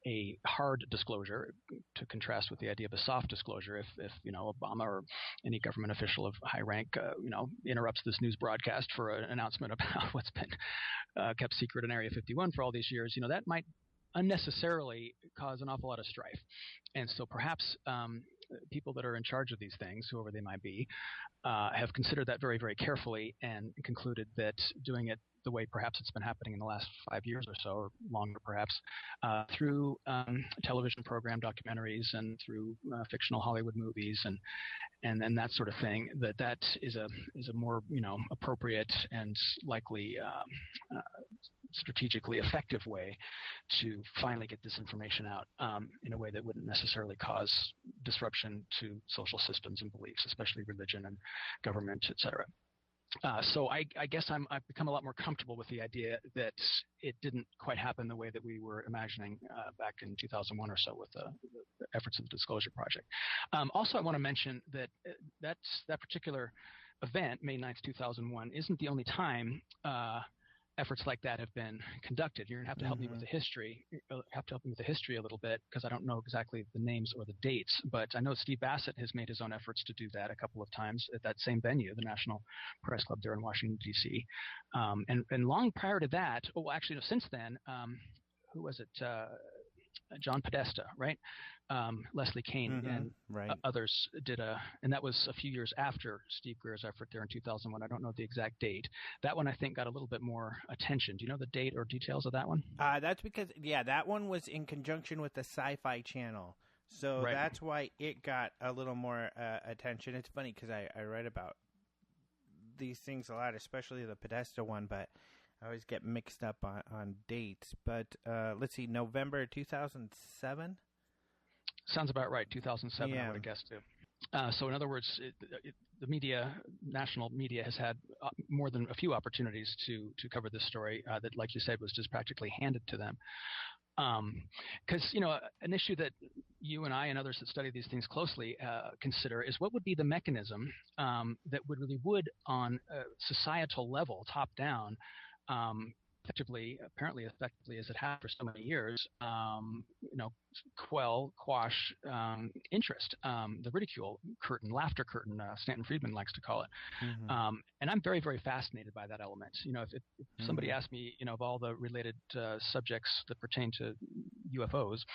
a hard disclosure to contrast with the idea of a soft disclosure. If Obama or any government official of high rank, interrupts this news broadcast for an announcement about what's been kept secret in Area 51 for all these years, that might unnecessarily cause an awful lot of strife. And so perhaps people that are in charge of these things, whoever they might be, have considered that very, very carefully and concluded that doing it the way perhaps it's been happening in the last 5 years or so, or longer perhaps, through television program documentaries and through fictional Hollywood movies and that sort of thing, that is a more appropriate and likely strategically effective way to finally get this information out in a way that wouldn't necessarily cause disruption to social systems and beliefs, especially religion and government, et cetera. So I guess I've become a lot more comfortable with the idea that it didn't quite happen the way that we were imagining back in 2001 or so with the efforts of the Disclosure Project. Also, I want to mention that that particular event, May 9th, 2001, isn't the only time efforts like that have been conducted. You're going to have to help me with the history. Have to help me with the history a little bit because I don't know exactly the names or the dates. But I know Steve Bassett has made his own efforts to do that a couple of times at that same venue, the National Press Club there in Washington, D.C. And long prior to that, since then, who was it? John Podesta, right? Leslie Kean and others did and that was a few years after Steve Greer's effort there in 2001. I don't know the exact date. That one I think got a little bit more attention. Do you know the date or details of that one? That's because, that one was in conjunction with the Sci-Fi Channel. So that's why it got a little more attention. It's funny because I write about these things a lot, especially the Podesta one, but I always get mixed up on dates. But let's see, November 2007? Sounds about right, 2007, I would have guessed too. So in other words, the media, national media, has had more than a few opportunities to cover this story that, like you said, was just practically handed to them. Because, an issue that you and I and others that study these things closely consider is what would be the mechanism that would on a societal level, top down, apparently effectively as it has for so many years, quash interest, the ridicule curtain, laughter curtain, Stanton Friedman likes to call it. And I'm very, very fascinated by that element. If somebody asked me, of all the related subjects that pertain to UFOs,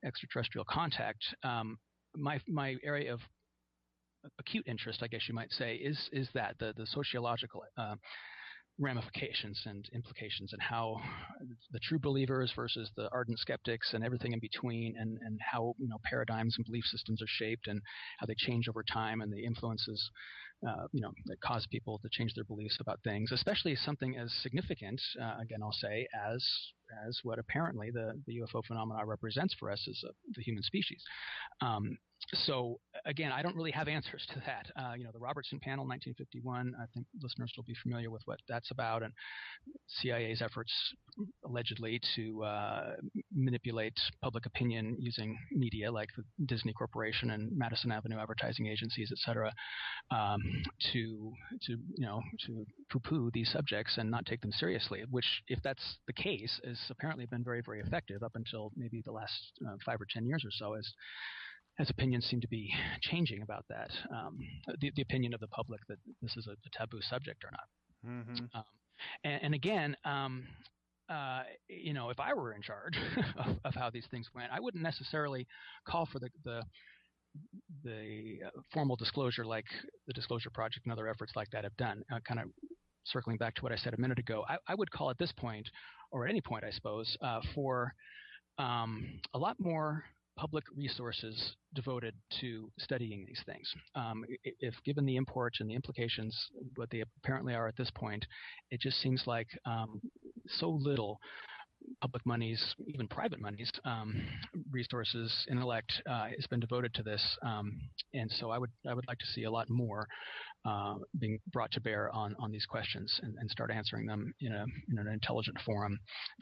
extraterrestrial contact, my area of acute interest, I guess you might say, is that the sociological ramifications and implications, and how the true believers versus the ardent skeptics and everything in between, and how paradigms and belief systems are shaped and how they change over time, and the influences that cause people to change their beliefs about things, especially something as significant, again I'll say, as what apparently the UFO phenomena represents for us as the human species. So again, I don't really have answers to that. The Robertson Panel, 1951. I think listeners will be familiar with what that's about, and CIA's efforts allegedly to manipulate public opinion using media like the Disney Corporation and Madison Avenue advertising agencies, et cetera, to poo-poo these subjects and not take them seriously. Which, if that's the case, has apparently been very, very effective up until maybe the last 5 or 10 years or so, as opinions seem to be changing about that, the opinion of the public that this is a taboo subject or not. Mm-hmm. And again, if I were in charge of how these things went, I wouldn't necessarily call for the formal disclosure like the Disclosure Project and other efforts like that have done. Kind of circling back to what I said a minute ago, I would call at this point, or at any point, I suppose, for a lot more public resources devoted to studying these things. If given the import and the implications, what they apparently are at this point, it just seems like so little public monies, even private monies, resources, intellect has been devoted to this, and so I would like to see a lot more being brought to bear on these questions and start answering them in an intelligent forum,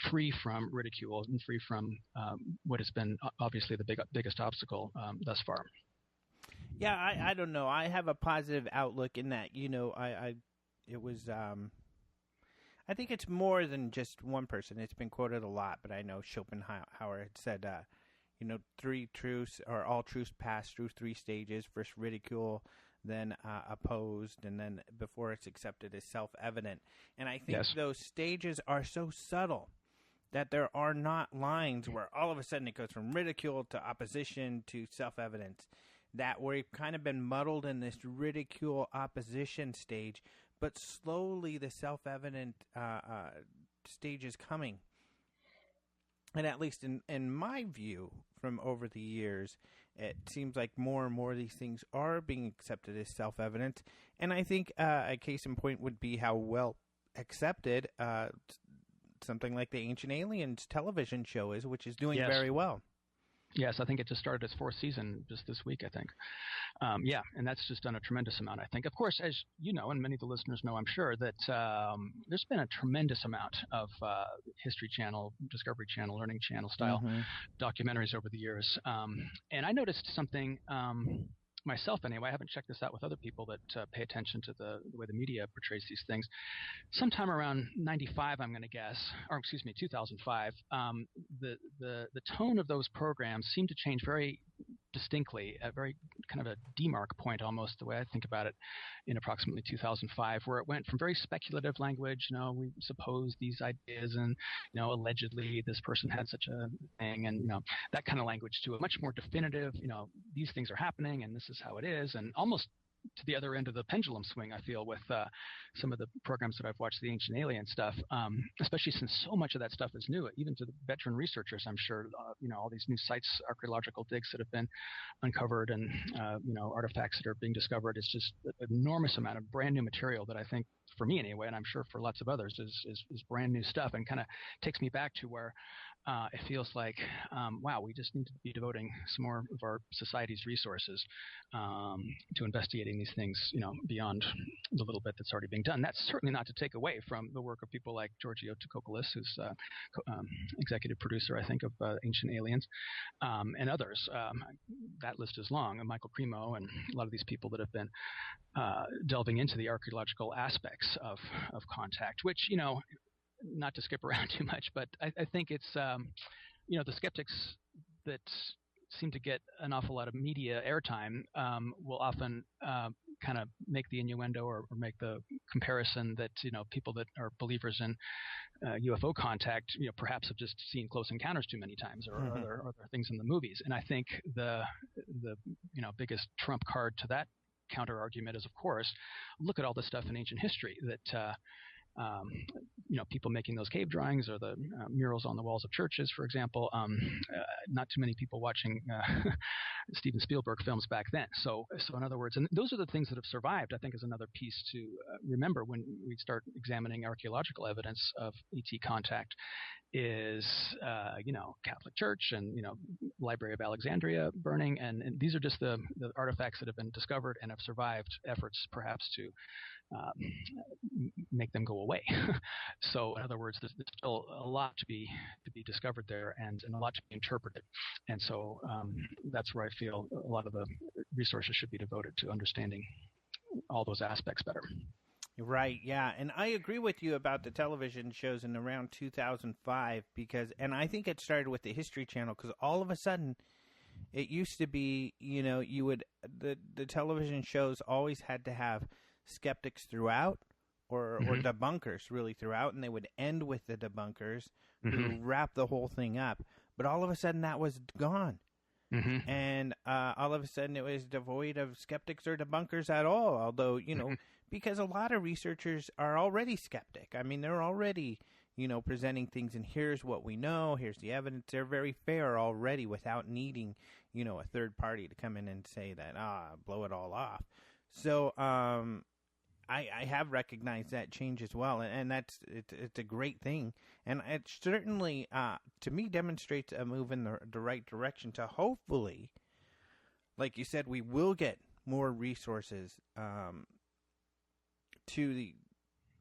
free from ridicule and free from what has been obviously the biggest obstacle thus far. Yeah, I don't know. I have a positive outlook in that. I think it's more than just one person. It's been quoted a lot, but I know Schopenhauer had said, three truths, or all truths pass through three stages: first ridicule, then opposed, and then before it's accepted as self-evident. And I think those stages are so subtle that there are not lines where all of a sudden it goes from ridicule to opposition to self-evidence. That we've kind of been muddled in this ridicule opposition stage, but slowly the self-evident stage is coming. And at least in my view, from over the years, it seems like more and more of these things are being accepted as self-evident. And I think a case in point would be how well accepted something like the Ancient Aliens television show is, which is doing very well. Yes, I think it just started its fourth season just this week, I think. And that's just done a tremendous amount, I think. Of course, as you know, and many of the listeners know, I'm sure, that there's been a tremendous amount of History Channel, Discovery Channel, Learning Channel style documentaries over the years. And I noticed something myself anyway. I haven't checked this out with other people that pay attention to the way the media portrays these things. Sometime around 95, I'm going to guess, or excuse me, 2005, the tone of those programs seemed to change very distinctly, a very kind of a demarc point almost, the way I think about it, in approximately 2005, where it went from very speculative language, we suppose these ideas, and allegedly this person had such a thing, and that kind of language, to a much more definitive, these things are happening and this is how it is, and almost to the other end of the pendulum swing, I feel, with some of the programs that I've watched, the Ancient Alien stuff, especially since so much of that stuff is new, even to the veteran researchers, I'm sure, all these new sites, archaeological digs that have been uncovered, and, artifacts that are being discovered. It's just an enormous amount of brand new material that I think, for me anyway, and I'm sure for lots of others, is brand new stuff, and kind of takes me back to where it feels like, wow, we just need to be devoting some more of our society's resources to investigating these things, beyond the little bit that's already being done. That's certainly not to take away from the work of people like Giorgio Tsoukalos, who's executive producer, I think, of Ancient Aliens, and others. That list is long, and Michael Cremo, and a lot of these people that have been delving into the archaeological aspects of contact, which, not to skip around too much, but I think it's, the skeptics that seem to get an awful lot of media airtime will often kind of make the innuendo or make the comparison that, people that are believers in UFO contact, perhaps have just seen Close Encounters too many times, or other things in the movies. And I think the biggest trump card to that counter argument is, of course, look at all the stuff in ancient history that people making those cave drawings, or the murals on the walls of churches, for example. Not too many people watching Steven Spielberg films back then. So in other words, and those are the things that have survived, I think, is another piece to remember when we start examining archaeological evidence of ET contact, is, Catholic Church and, Library of Alexandria burning. And these are just the artifacts that have been discovered and have survived efforts perhaps to make them go away. So in other words, there's still a lot to be discovered there, and a lot to be interpreted. And so that's where I feel a lot of the resources should be devoted to understanding all those aspects better. Right, yeah. And I agree with you about the television shows in around 2005, and I think it started with the History Channel, because all of a sudden It used to be, the television shows always had to have skeptics throughout or debunkers really throughout, and they would end with the debunkers who wrap the whole thing up. But all of a sudden that was gone. And all of a sudden it was devoid of skeptics or debunkers at all, although, because a lot of researchers are already skeptic. I mean, they're already, presenting things, and here's what we know, here's the evidence. They're very fair already without needing, a third party to come in and say that, blow it all off. So I have recognized that change as well, and it's a great thing. And it certainly, to me, demonstrates a move in the right direction to hopefully, like you said, we will get more resources to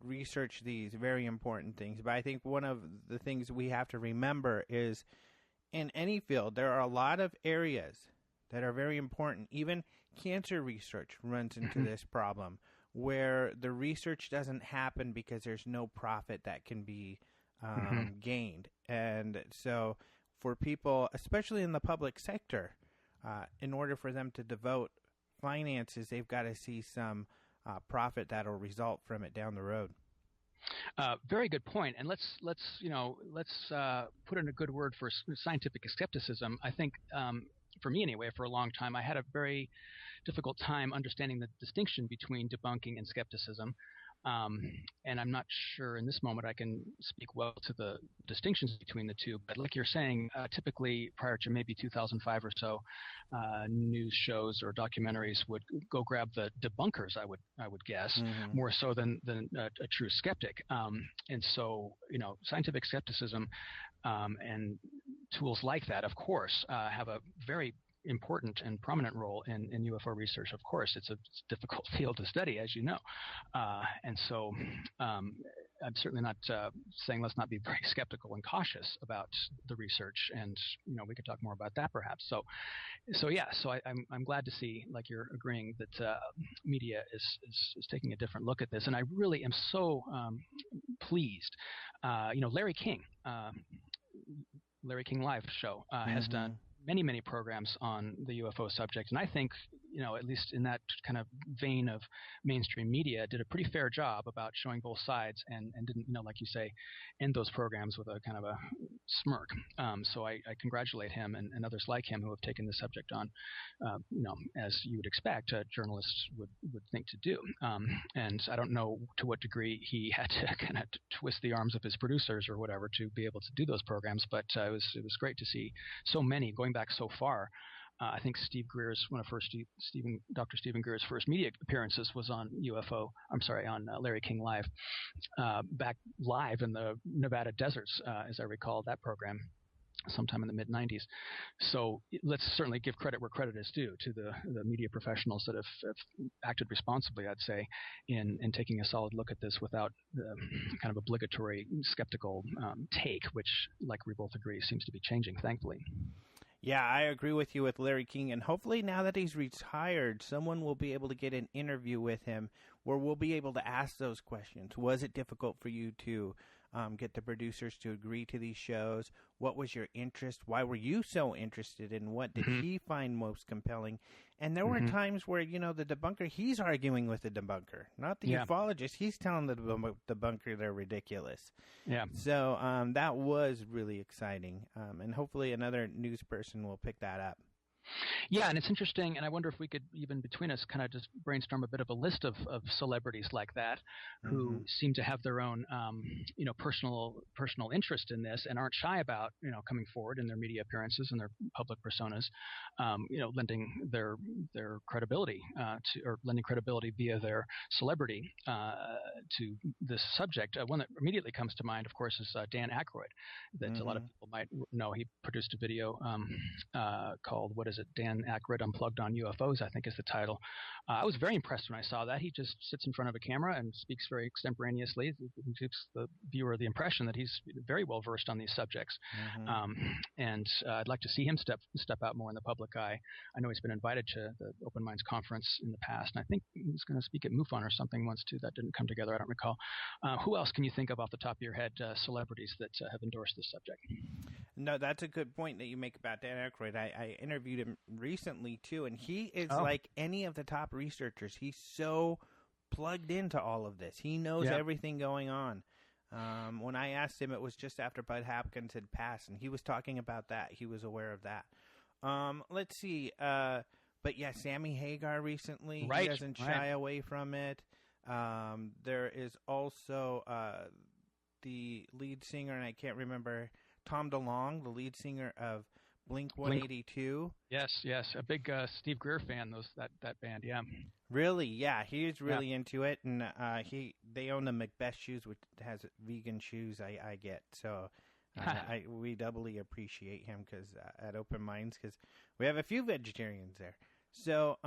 research these very important things. But I think one of the things we have to remember is in any field, there are a lot of areas that are very important. Even cancer research runs into this problem, where the research doesn't happen because there's no profit that can be gained. And so for people, especially in the public sector, in order for them to devote finances, they've got to see some profit that'll result from it down the road. Very good point. And let's put in a good word for scientific skepticism. I think, for me anyway, for a long time, I had a very difficult time understanding the distinction between debunking and skepticism. And I'm not sure in this moment I can speak well to the distinctions between the two. But like you're saying, typically prior to maybe 2005 or so, news shows or documentaries would go grab the debunkers, I would guess, more so than a true skeptic. And so, scientific skepticism and tools like that, of course, have a very important and prominent role in UFO research. Of course, it's a difficult field to study, as you know. And so I'm certainly not saying let's not be very skeptical and cautious about the research. And, we could talk more about that perhaps. So I'm glad to see, like you're agreeing, that media is taking a different look at this. And I really am so pleased. Larry King Live show has done many programs on the UFO subject, and I think, at least in that kind of vein of mainstream media, did a pretty fair job about showing both sides and didn't, like you say, end those programs with a kind of a smirk. So I congratulate him and others like him who have taken the subject on, as you would expect journalists would think to do. And I don't know to what degree he had to kind of twist the arms of his producers or whatever to be able to do those programs, but it was great to see so many going back so far. I think Steve Greer's Dr. Stephen Greer's first media appearances was on on Larry King Live, back live in the Nevada deserts, as I recall that program, sometime in the mid-'90s. So let's certainly give credit where credit is due to the media professionals that have acted responsibly, I'd say, in taking a solid look at this without the kind of obligatory skeptical take, which, like we both agree, seems to be changing, thankfully. Yeah, I agree with you with Larry King, and hopefully now that he's retired, someone will be able to get an interview with him where we'll be able to ask those questions. Was it difficult for you to get the producers to agree to these shows? What was your interest? Why were you so interested in what did he find most compelling? And there were times where, the debunker, he's arguing with the debunker, not the ufologist. He's telling the debunker they're ridiculous. Yeah. So that was really exciting. And hopefully another news person will pick that up. Yeah, and it's interesting, and I wonder if we could, even between us, kind of just brainstorm a bit of a list of celebrities like that who seem to have their own, personal interest in this and aren't shy about, coming forward in their media appearances and their public personas, lending their credibility lending credibility via their celebrity to this subject. One that immediately comes to mind, of course, is Dan Aykroyd, that a lot of people might know. He produced a video called, what is it, Dan Aykroyd Unplugged on UFOs, I think is the title. I was very impressed when I saw that. He just sits in front of a camera and speaks very extemporaneously. He gives the viewer the impression that he's very well versed on these subjects. And I'd like to see him step out more in the public eye. I know he's been invited to the Open Minds conference in the past, and I think he's going to speak at MUFON or something once too. That didn't come together. I don't recall. Who else can you think of off the top of your head, celebrities that have endorsed this subject? No, that's a good point that you make about Dan Aykroyd. I interviewed him him recently, too, and he is like any of the top researchers. He's so plugged into all of this. He knows everything going on. When I asked him, it was just after Bud Hopkins had passed, and he was talking about that. He was aware of that. Let's see. But yeah, Sammy Hagar recently. He doesn't shy away from it. There is also the lead singer, and I can't remember, Tom DeLonge, the lead singer of Blink-182. Yes, a big Steve Greer fan. That band, yeah. Really, yeah, he's really into it, and they own the Macbeth shoes, which has vegan shoes. I get so. We doubly appreciate him because at Open Minds, because we have a few vegetarians there. So,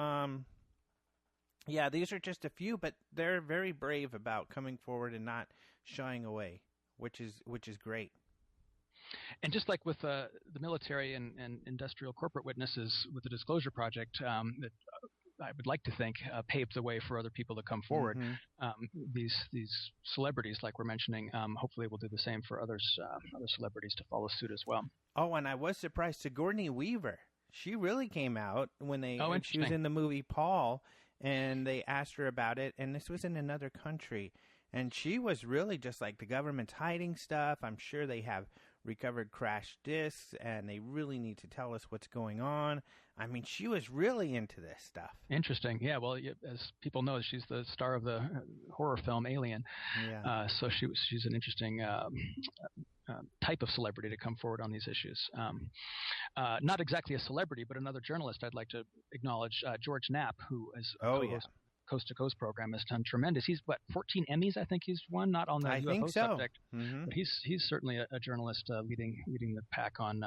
yeah, these are just a few, but they're very brave about coming forward and not shying away, which is great. And just like with the military and industrial corporate witnesses with the Disclosure Project, that I would like to think paved the way for other people to come forward. These celebrities, like we're mentioning, hopefully will do the same for other celebrities to follow suit as well. Oh, and I was surprised. Sigourney Weaver, she really came out when she was in the movie Paul, and they asked her about it, and this was in another country, and she was really just like, the government's hiding stuff. I'm sure they have recovered crash discs, and they really need to tell us what's going on. I mean, she was really into this stuff. Interesting. Yeah, well, as people know, she's the star of the horror film Alien. Yeah. So she's an interesting type of celebrity to come forward on these issues. Not exactly a celebrity, but another journalist I'd like to acknowledge, George Knapp, who is Coast to Coast program, has done tremendous. He's 14 Emmys, I think he's won, not on the UFO subject. But he's certainly a journalist leading the pack on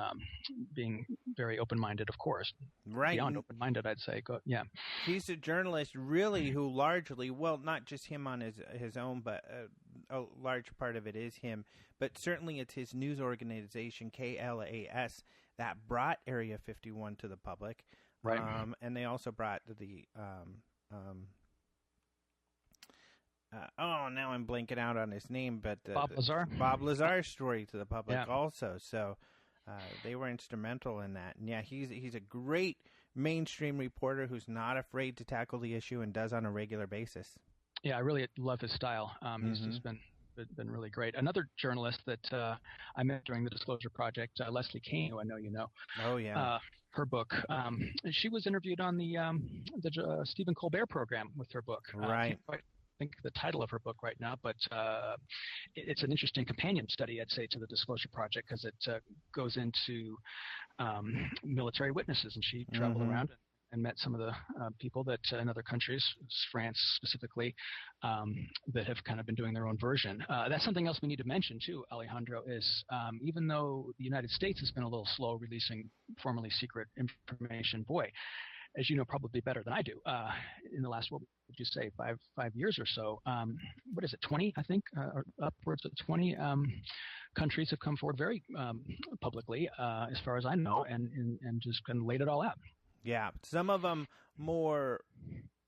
being very open-minded, of course. Right. Beyond open-minded, I'd say. Yeah. He's a journalist really who largely, well, not just him on his own, but a large part of it is him, but certainly it's his news organization, KLAS, that brought Area 51 to the public. Right. And they also brought the now I'm blanking out on his name, but Bob Lazar. Bob Lazar's story to the public also. So they were instrumental in that. And yeah, he's a great mainstream reporter who's not afraid to tackle the issue and does on a regular basis. Yeah, I really love his style. He's just been really great. Another journalist that I met during the Disclosure Project, Leslie Kane, who I know you know. Oh yeah. Her book. She was interviewed on the Stephen Colbert program with her book. Right. I can't quite think of the title of her book right now, but it's an interesting companion study, I'd say, to the Disclosure Project, because it goes into military witnesses, and she traveled around and met some of the people that in other countries, France specifically, that have kind of been doing their own version. That's something else we need to mention too, Alejandro, is even though the United States has been a little slow releasing formerly secret information, boy, as you know probably better than I do, in the last, what would you say, five years or so, what is it, 20, I think, or upwards of 20 countries have come forward very publicly, as far as I know, and just kind of laid it all out. Yeah, some of them more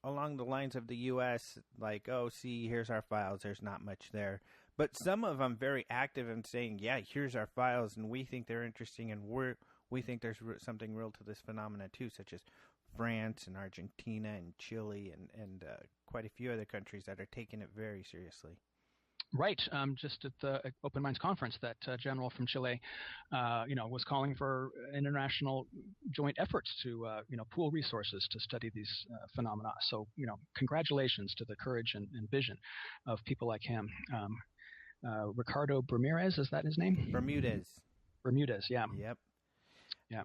along the lines of the U.S., like, oh, see, here's our files, there's not much there. But some of them very active in saying, yeah, here's our files, and we think they're interesting, and we think there's something real to this phenomena, too, such as France and Argentina and Chile and quite a few other countries that are taking it very seriously. Right. Just at the Open Minds conference, that general from Chile, was calling for international joint efforts to, pool resources to study these phenomena. So, congratulations to the courage and vision of people like him. Ricardo Bermudez, is that his name? Bermudez, yeah. Yep. Yeah.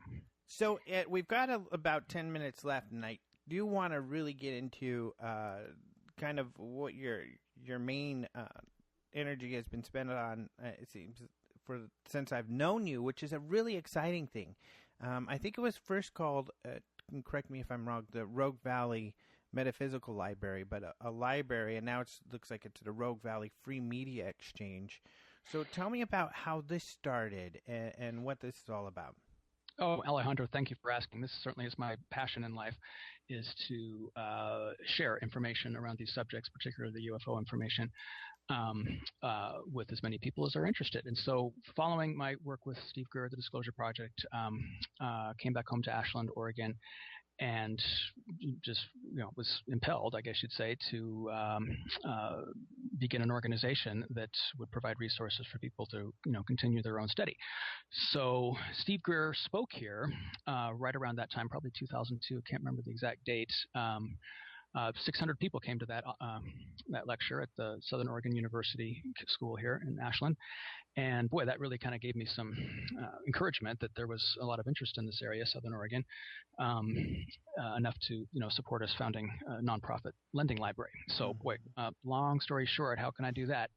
So we've got about 10 minutes left, and I do want to really get into kind of what your main energy has been spent on, it seems, since I've known you, which is a really exciting thing. I think it was first called, correct me if I'm wrong, the Rogue Valley Metaphysical Library, but a library, and now it looks like it's the Rogue Valley Free Media Exchange. So tell me about how this started and what this is all about. Oh, Alejandro, thank you for asking. This certainly is my passion in life, is to share information around these subjects, particularly the UFO information, with as many people as are interested. And so following my work with Steve Greer at the Disclosure Project, came back home to Ashland, Oregon, and just was impelled, I guess you'd say, to begin an organization that would provide resources for people to continue their own study. So Steve Greer spoke here right around that time, probably 2002. Can't remember the exact date. 600 people came to that lecture at the Southern Oregon University School here in Ashland. And boy, that really kind of gave me some encouragement that there was a lot of interest in this area, Southern Oregon, enough to support us founding a nonprofit lending library. So boy, long story short, how can I do that?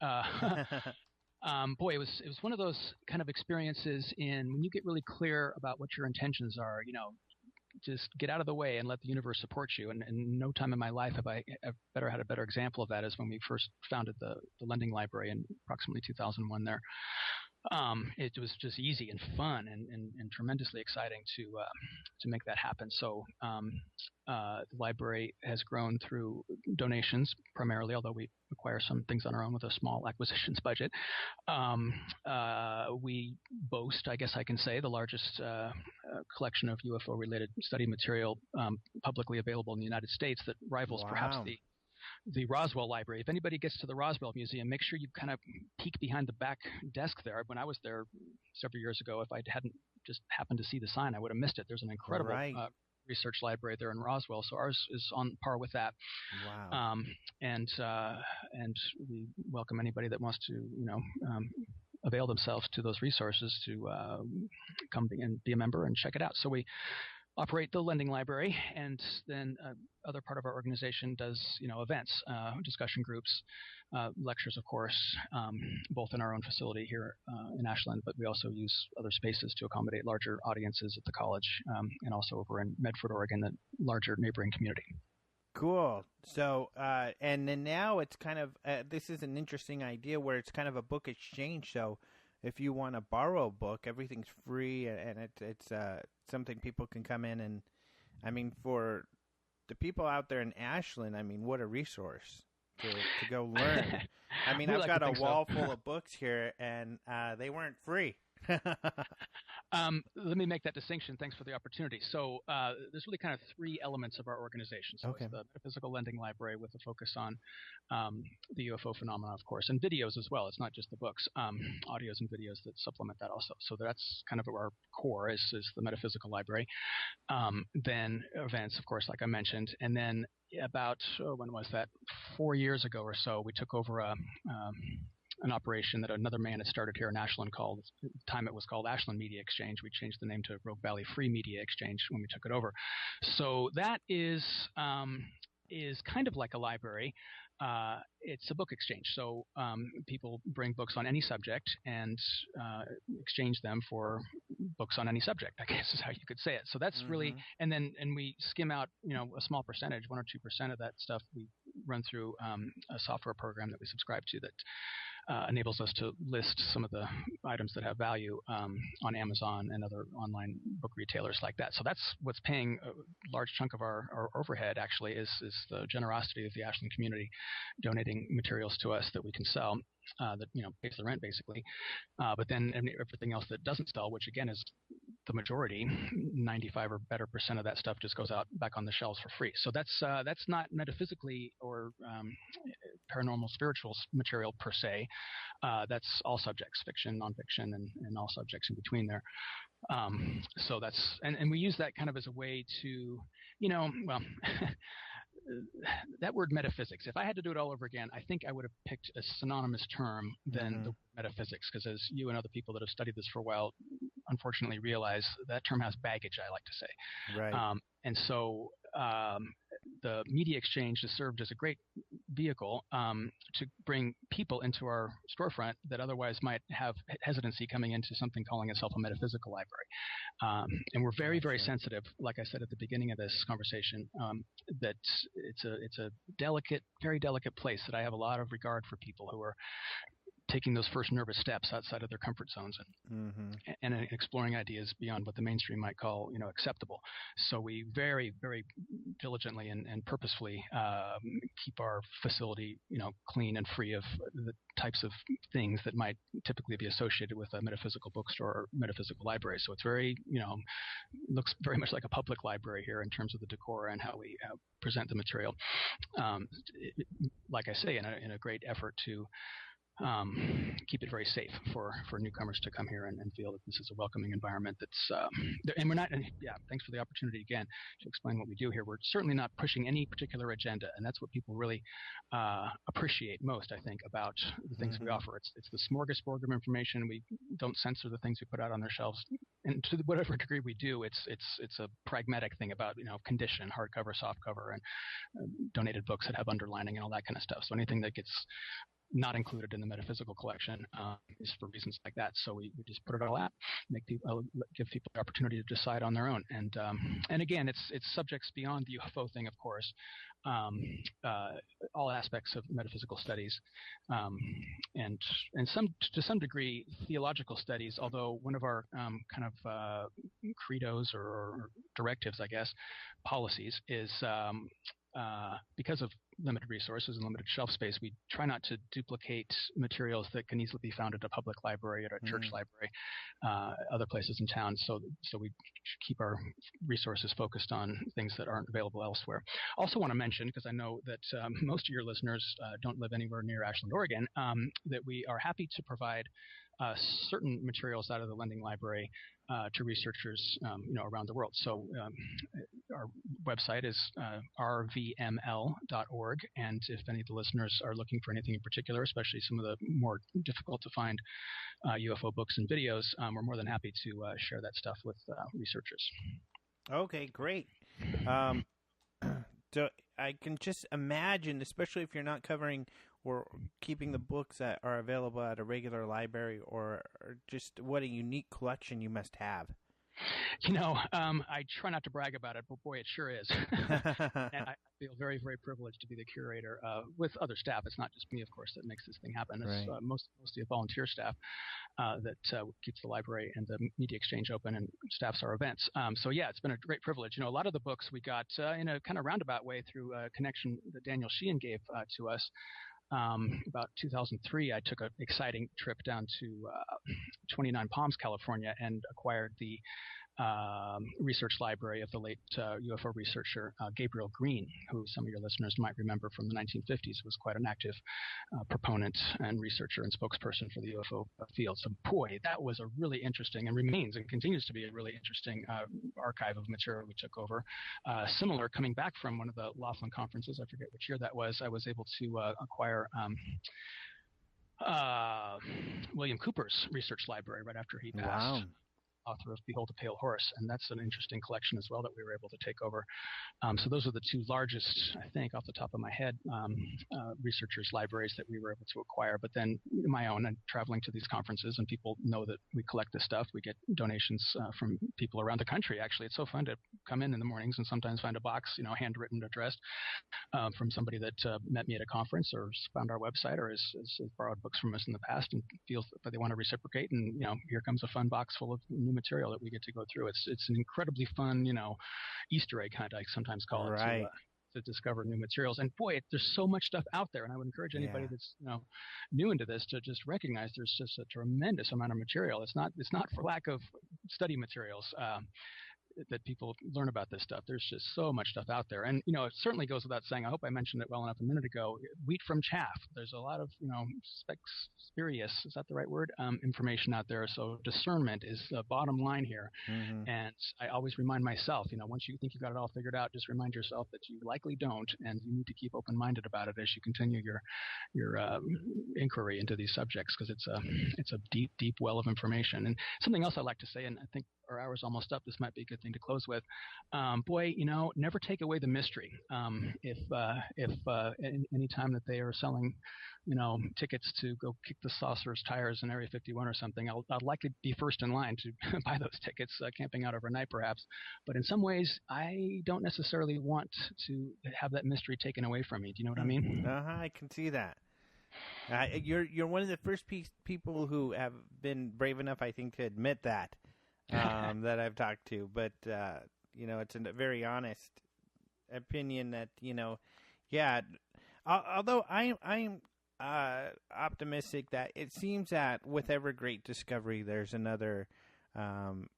Boy, it was one of those kind of experiences when you get really clear about what your intentions are, just get out of the way and let the universe support you. And no time in my life have I had a better example of that as when we first founded the lending library in approximately 2001 there. It was just easy and fun and tremendously exciting to make that happen. So the library has grown through donations primarily, although we acquire some things on our own with a small acquisitions budget. We boast, I guess I can say, the largest collection of UFO-related study material publicly available in the United States that rivals perhaps the Roswell Library. If anybody gets to the Roswell Museum, make sure you kind of peek behind the back desk there. When I was there several years ago, if I hadn't just happened to see the sign, I would have missed it. There's an incredible research library there in Roswell, so ours is on par with that. Wow. And we welcome anybody that wants to, avail themselves to those resources to come and be a member and check it out. So we operate the lending library, and then other part of our organization does events, discussion groups, lectures, of course, both in our own facility here in Ashland, but we also use other spaces to accommodate larger audiences at the college, and also over in Medford, Oregon, the larger neighboring community. Cool. So and then now it's kind of this is an interesting idea where it's kind of a book exchange. So if you want to borrow a book, everything's free, and it's something people can come in and, I mean, for the people out there in Ashland, I mean, what a resource to go learn. I mean, I've got a wall full of books here, and they weren't free. Let me make that distinction. Thanks for the opportunity. So there's really kind of three elements of our organization. So it's the metaphysical lending library with a focus on the UFO phenomena, of course, and videos as well. It's not just the books, audios and videos that supplement that also. So that's kind of our core is the metaphysical library. Then events, of course, like I mentioned. And then about, when was that? 4 years ago or so, we took over an operation that another man had started here in Ashland called, at the time it was called Ashland Media Exchange. We changed the name to Rogue Valley Free Media Exchange when we took it over. So that is kind of like a library. It's a book exchange. So people bring books on any subject and exchange them for books on any subject, I guess is how you could say it. So that's really, and we skim out, a small percentage, 1 or 2% of that stuff we run through a software program that we subscribe to that enables us to list some of the items that have value on Amazon and other online book retailers like that. So that's what's paying a large chunk of our overhead, actually, is the generosity of the Ashland community donating materials to us that we can sell, that pays the rent, basically. But then everything else that doesn't sell, which again is the majority, 95 or better % of that stuff just goes out back on the shelves for free. So that's not metaphysically or paranormal spiritual material per se. That's all subjects, fiction, nonfiction, and all subjects in between there. So that's and we use that kind of as a way to, that word metaphysics, if I had to do it all over again, I think I would have picked a synonymous term than the metaphysics, because as you and other people that have studied this for a while unfortunately realize, that term has baggage, I like to say. Right. And so the media exchange has served as a great vehicle to bring people into our storefront that otherwise might have hesitancy coming into something calling itself a metaphysical library. And we're very, very sensitive, like I said at the beginning of this conversation, that it's a delicate, very delicate place, that I have a lot of regard for people who are taking those first nervous steps outside of their comfort zones and exploring ideas beyond what the mainstream might call, acceptable. So we very, very diligently and purposefully keep our facility, clean and free of the types of things that might typically be associated with a metaphysical bookstore or metaphysical library. So it's very, looks very much like a public library here in terms of the decor and how we present the material. Like I say, in a great effort to keep it very safe for newcomers to come here and feel that this is a welcoming environment that's and we're not, thanks for the opportunity again to explain what we do here. We're certainly not pushing any particular agenda, and that's what people really appreciate most, I think, about the things we offer. It's the smorgasbord of information. We don't censor the things we put out on their shelves, and to whatever degree we do, it's a pragmatic thing about condition, hardcover, softcover, and donated books that have underlining and all that kind of stuff. So anything that gets not included in the metaphysical collection is for reasons like that. So we just put it all out, give people the opportunity to decide on their own. And again, it's subjects beyond the UFO thing, of course. All aspects of metaphysical studies, and to some degree theological studies. Although one of our credos or directives, I guess, policies is because of limited resources and limited shelf space, we try not to duplicate materials that can easily be found at a public library, at a church library, other places in town. So we keep our resources focused on things that aren't available elsewhere. Also want to mention, because I know that most of your listeners don't live anywhere near Ashland, Oregon, that we are happy to provide certain materials out of the lending library to researchers, around the world. So our website is rvml.org, and if any of the listeners are looking for anything in particular, especially some of the more difficult to find UFO books and videos, we're more than happy to share that stuff with researchers. Okay, great. So I can just imagine, especially if you're not covering or keeping the books that are available at a regular library, or just what a unique collection you must have. I try not to brag about it, but boy, it sure is. And I feel very, very privileged to be the curator with other staff. It's not just me, of course, that makes this thing happen. It's mostly a volunteer staff that keeps the library and the media exchange open and staffs our events. So it's been a great privilege. A lot of the books we got in a kind of roundabout way through a connection that Daniel Sheehan gave to us. About 2003, I took an exciting trip down to 29 Palms, California, and acquired the research library of the late UFO researcher Gabriel Green, who some of your listeners might remember from the 1950s, was quite an active proponent and researcher and spokesperson for the UFO field. So, boy, that was a really interesting, and remains and continues to be a really interesting archive of material we took over. Similar, coming back from one of the Laughlin conferences, I forget which year that was, I was able to acquire William Cooper's research library right after he passed. Wow. Author of Behold a Pale Horse, and that's an interesting collection as well that we were able to take over. So those are the two largest, I think, off the top of my head, researchers' libraries that we were able to acquire. But then my own, and traveling to these conferences, and people know that we collect this stuff. We get donations from people around the country. Actually, it's so fun to come in the mornings and sometimes find a box, handwritten, addressed, from somebody that met me at a conference or found our website or has borrowed books from us in the past and feels that they want to reciprocate. And here comes a fun box full of new material that we get to go through. It's an incredibly fun, Easter egg hunt, I sometimes call it, to discover new materials. And boy, there's so much stuff out there. And I would encourage anybody that's new into this to just recognize there's just a tremendous amount of material. It's not for lack of study materials that people learn about this stuff. There's just so much stuff out there. And, it certainly goes without saying, I hope I mentioned it well enough a minute ago, wheat from chaff. There's a lot of, spurious, is that the right word? Information out there. So discernment is the bottom line here. And I always remind myself, once you think you got it all figured out, just remind yourself that you likely don't, and you need to keep open-minded about it as you continue your inquiry into these subjects, because it's a deep, deep well of information. And something else I'd like to say, and I think our hour's almost up, this might be a good thing to close with. Never take away the mystery. If any time that they are selling, tickets to go kick the saucer's tires in Area 51 or something, I'll likely be first in line to buy those tickets, camping out overnight perhaps. But in some ways, I don't necessarily want to have that mystery taken away from me. Do you know what I mean? I can see that. You're one of the first people who have been brave enough, I think, to admit that that I've talked to. But it's a very honest opinion that yeah. Although I'm optimistic that it seems that with every great discovery, there's another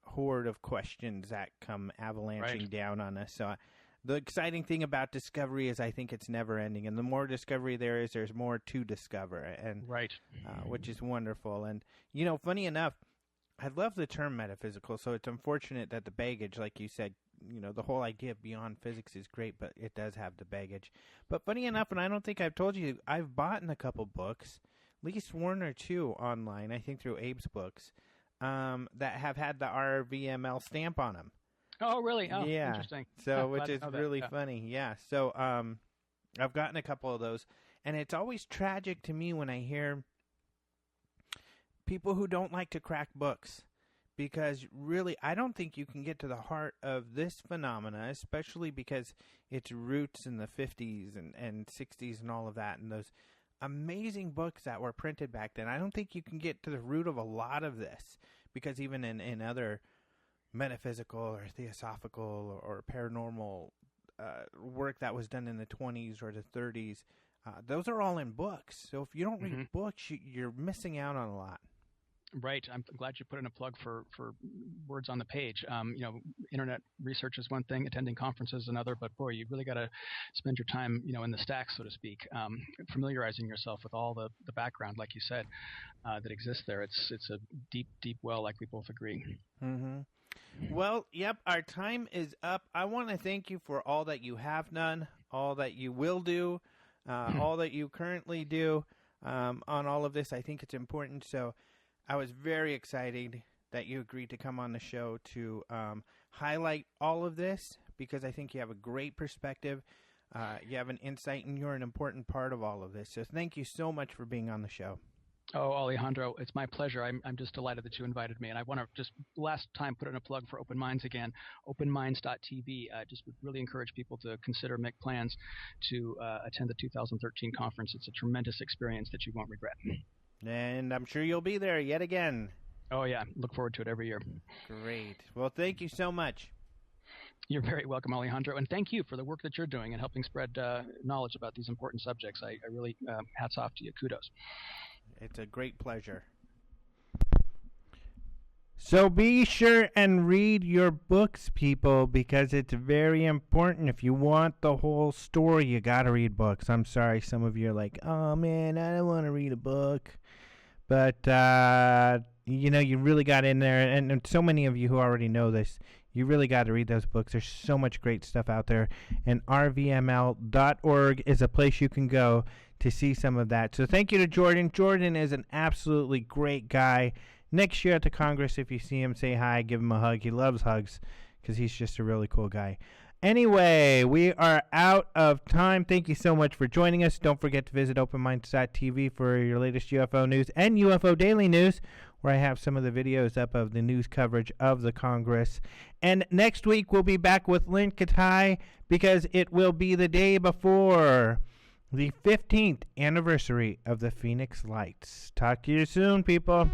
horde of questions that come avalanching down on us. So the exciting thing about discovery is I think it's never ending, and the more discovery there is, there's more to discover, and which is wonderful. And funny enough, I love the term metaphysical. So it's unfortunate that the baggage, like you said, the whole idea of beyond physics is great, but it does have the baggage. But funny enough, and I don't think I've told you, I've bought a couple books, at least one or two online, I think through Abe's Books, that have had the RVML stamp on them. Oh, really? Oh, yeah. Interesting. So, which is really funny. Yeah. So, I've gotten a couple of those, and it's always tragic to me when I hear people who don't like to crack books, because really, I don't think you can get to the heart of this phenomena, especially because its roots in the 50s and 60s and all of that, and those amazing books that were printed back then. I don't think you can get to the root of a lot of this, because even in other metaphysical or theosophical or paranormal work that was done in the 20s or the 30s, those are all in books. So if you don't read books, you're missing out on a lot. Right. I'm glad you put in a plug for words on the page. Internet research is one thing, attending conferences is another, but boy, you really got to spend your time, in the stacks, so to speak, familiarizing yourself with all the background, like you said, that exists there. It's a deep, deep well, like we both agree. Mm-hmm. Well, yep, our time is up. I want to thank you for all that you have done, all that you will do, all that you currently do on all of this. I think it's important. So I was very excited that you agreed to come on the show to highlight all of this, because I think you have a great perspective. You have an insight, and you're an important part of all of this. So thank you so much for being on the show. Oh, Alejandro, it's my pleasure. I'm just delighted that you invited me. And I want to just last time put in a plug for Open Minds again, openminds.tv. I just would really encourage people to make plans to attend the 2013 conference. It's a tremendous experience that you won't regret. And I'm sure you'll be there yet again. Oh, yeah. Look forward to it every year. Great. Well, thank you so much. You're very welcome, Alejandro. And thank you for the work that you're doing and helping spread knowledge about these important subjects. I really, hats off to you. Kudos. It's a great pleasure. So be sure and read your books, people, because it's very important. If you want the whole story, you got to read books. I'm sorry, some of you are like, oh, man, I don't want to read a book. But, you really got in there, and so many of you who already know this, you really got to read those books. There's so much great stuff out there, and rvml.org is a place you can go to see some of that. So thank you to Jordan. Jordan is an absolutely great guy. Next year at the Congress, if you see him, say hi, give him a hug. He loves hugs because he's just a really cool guy. Anyway, we are out of time. Thank you so much for joining us. Don't forget to visit openminds.tv for your latest UFO news and UFO Daily News, where I have some of the videos up of the news coverage of the Congress. And next week, we'll be back with Lynn Katai, because it will be the day before the 15th anniversary of the Phoenix Lights. Talk to you soon, people.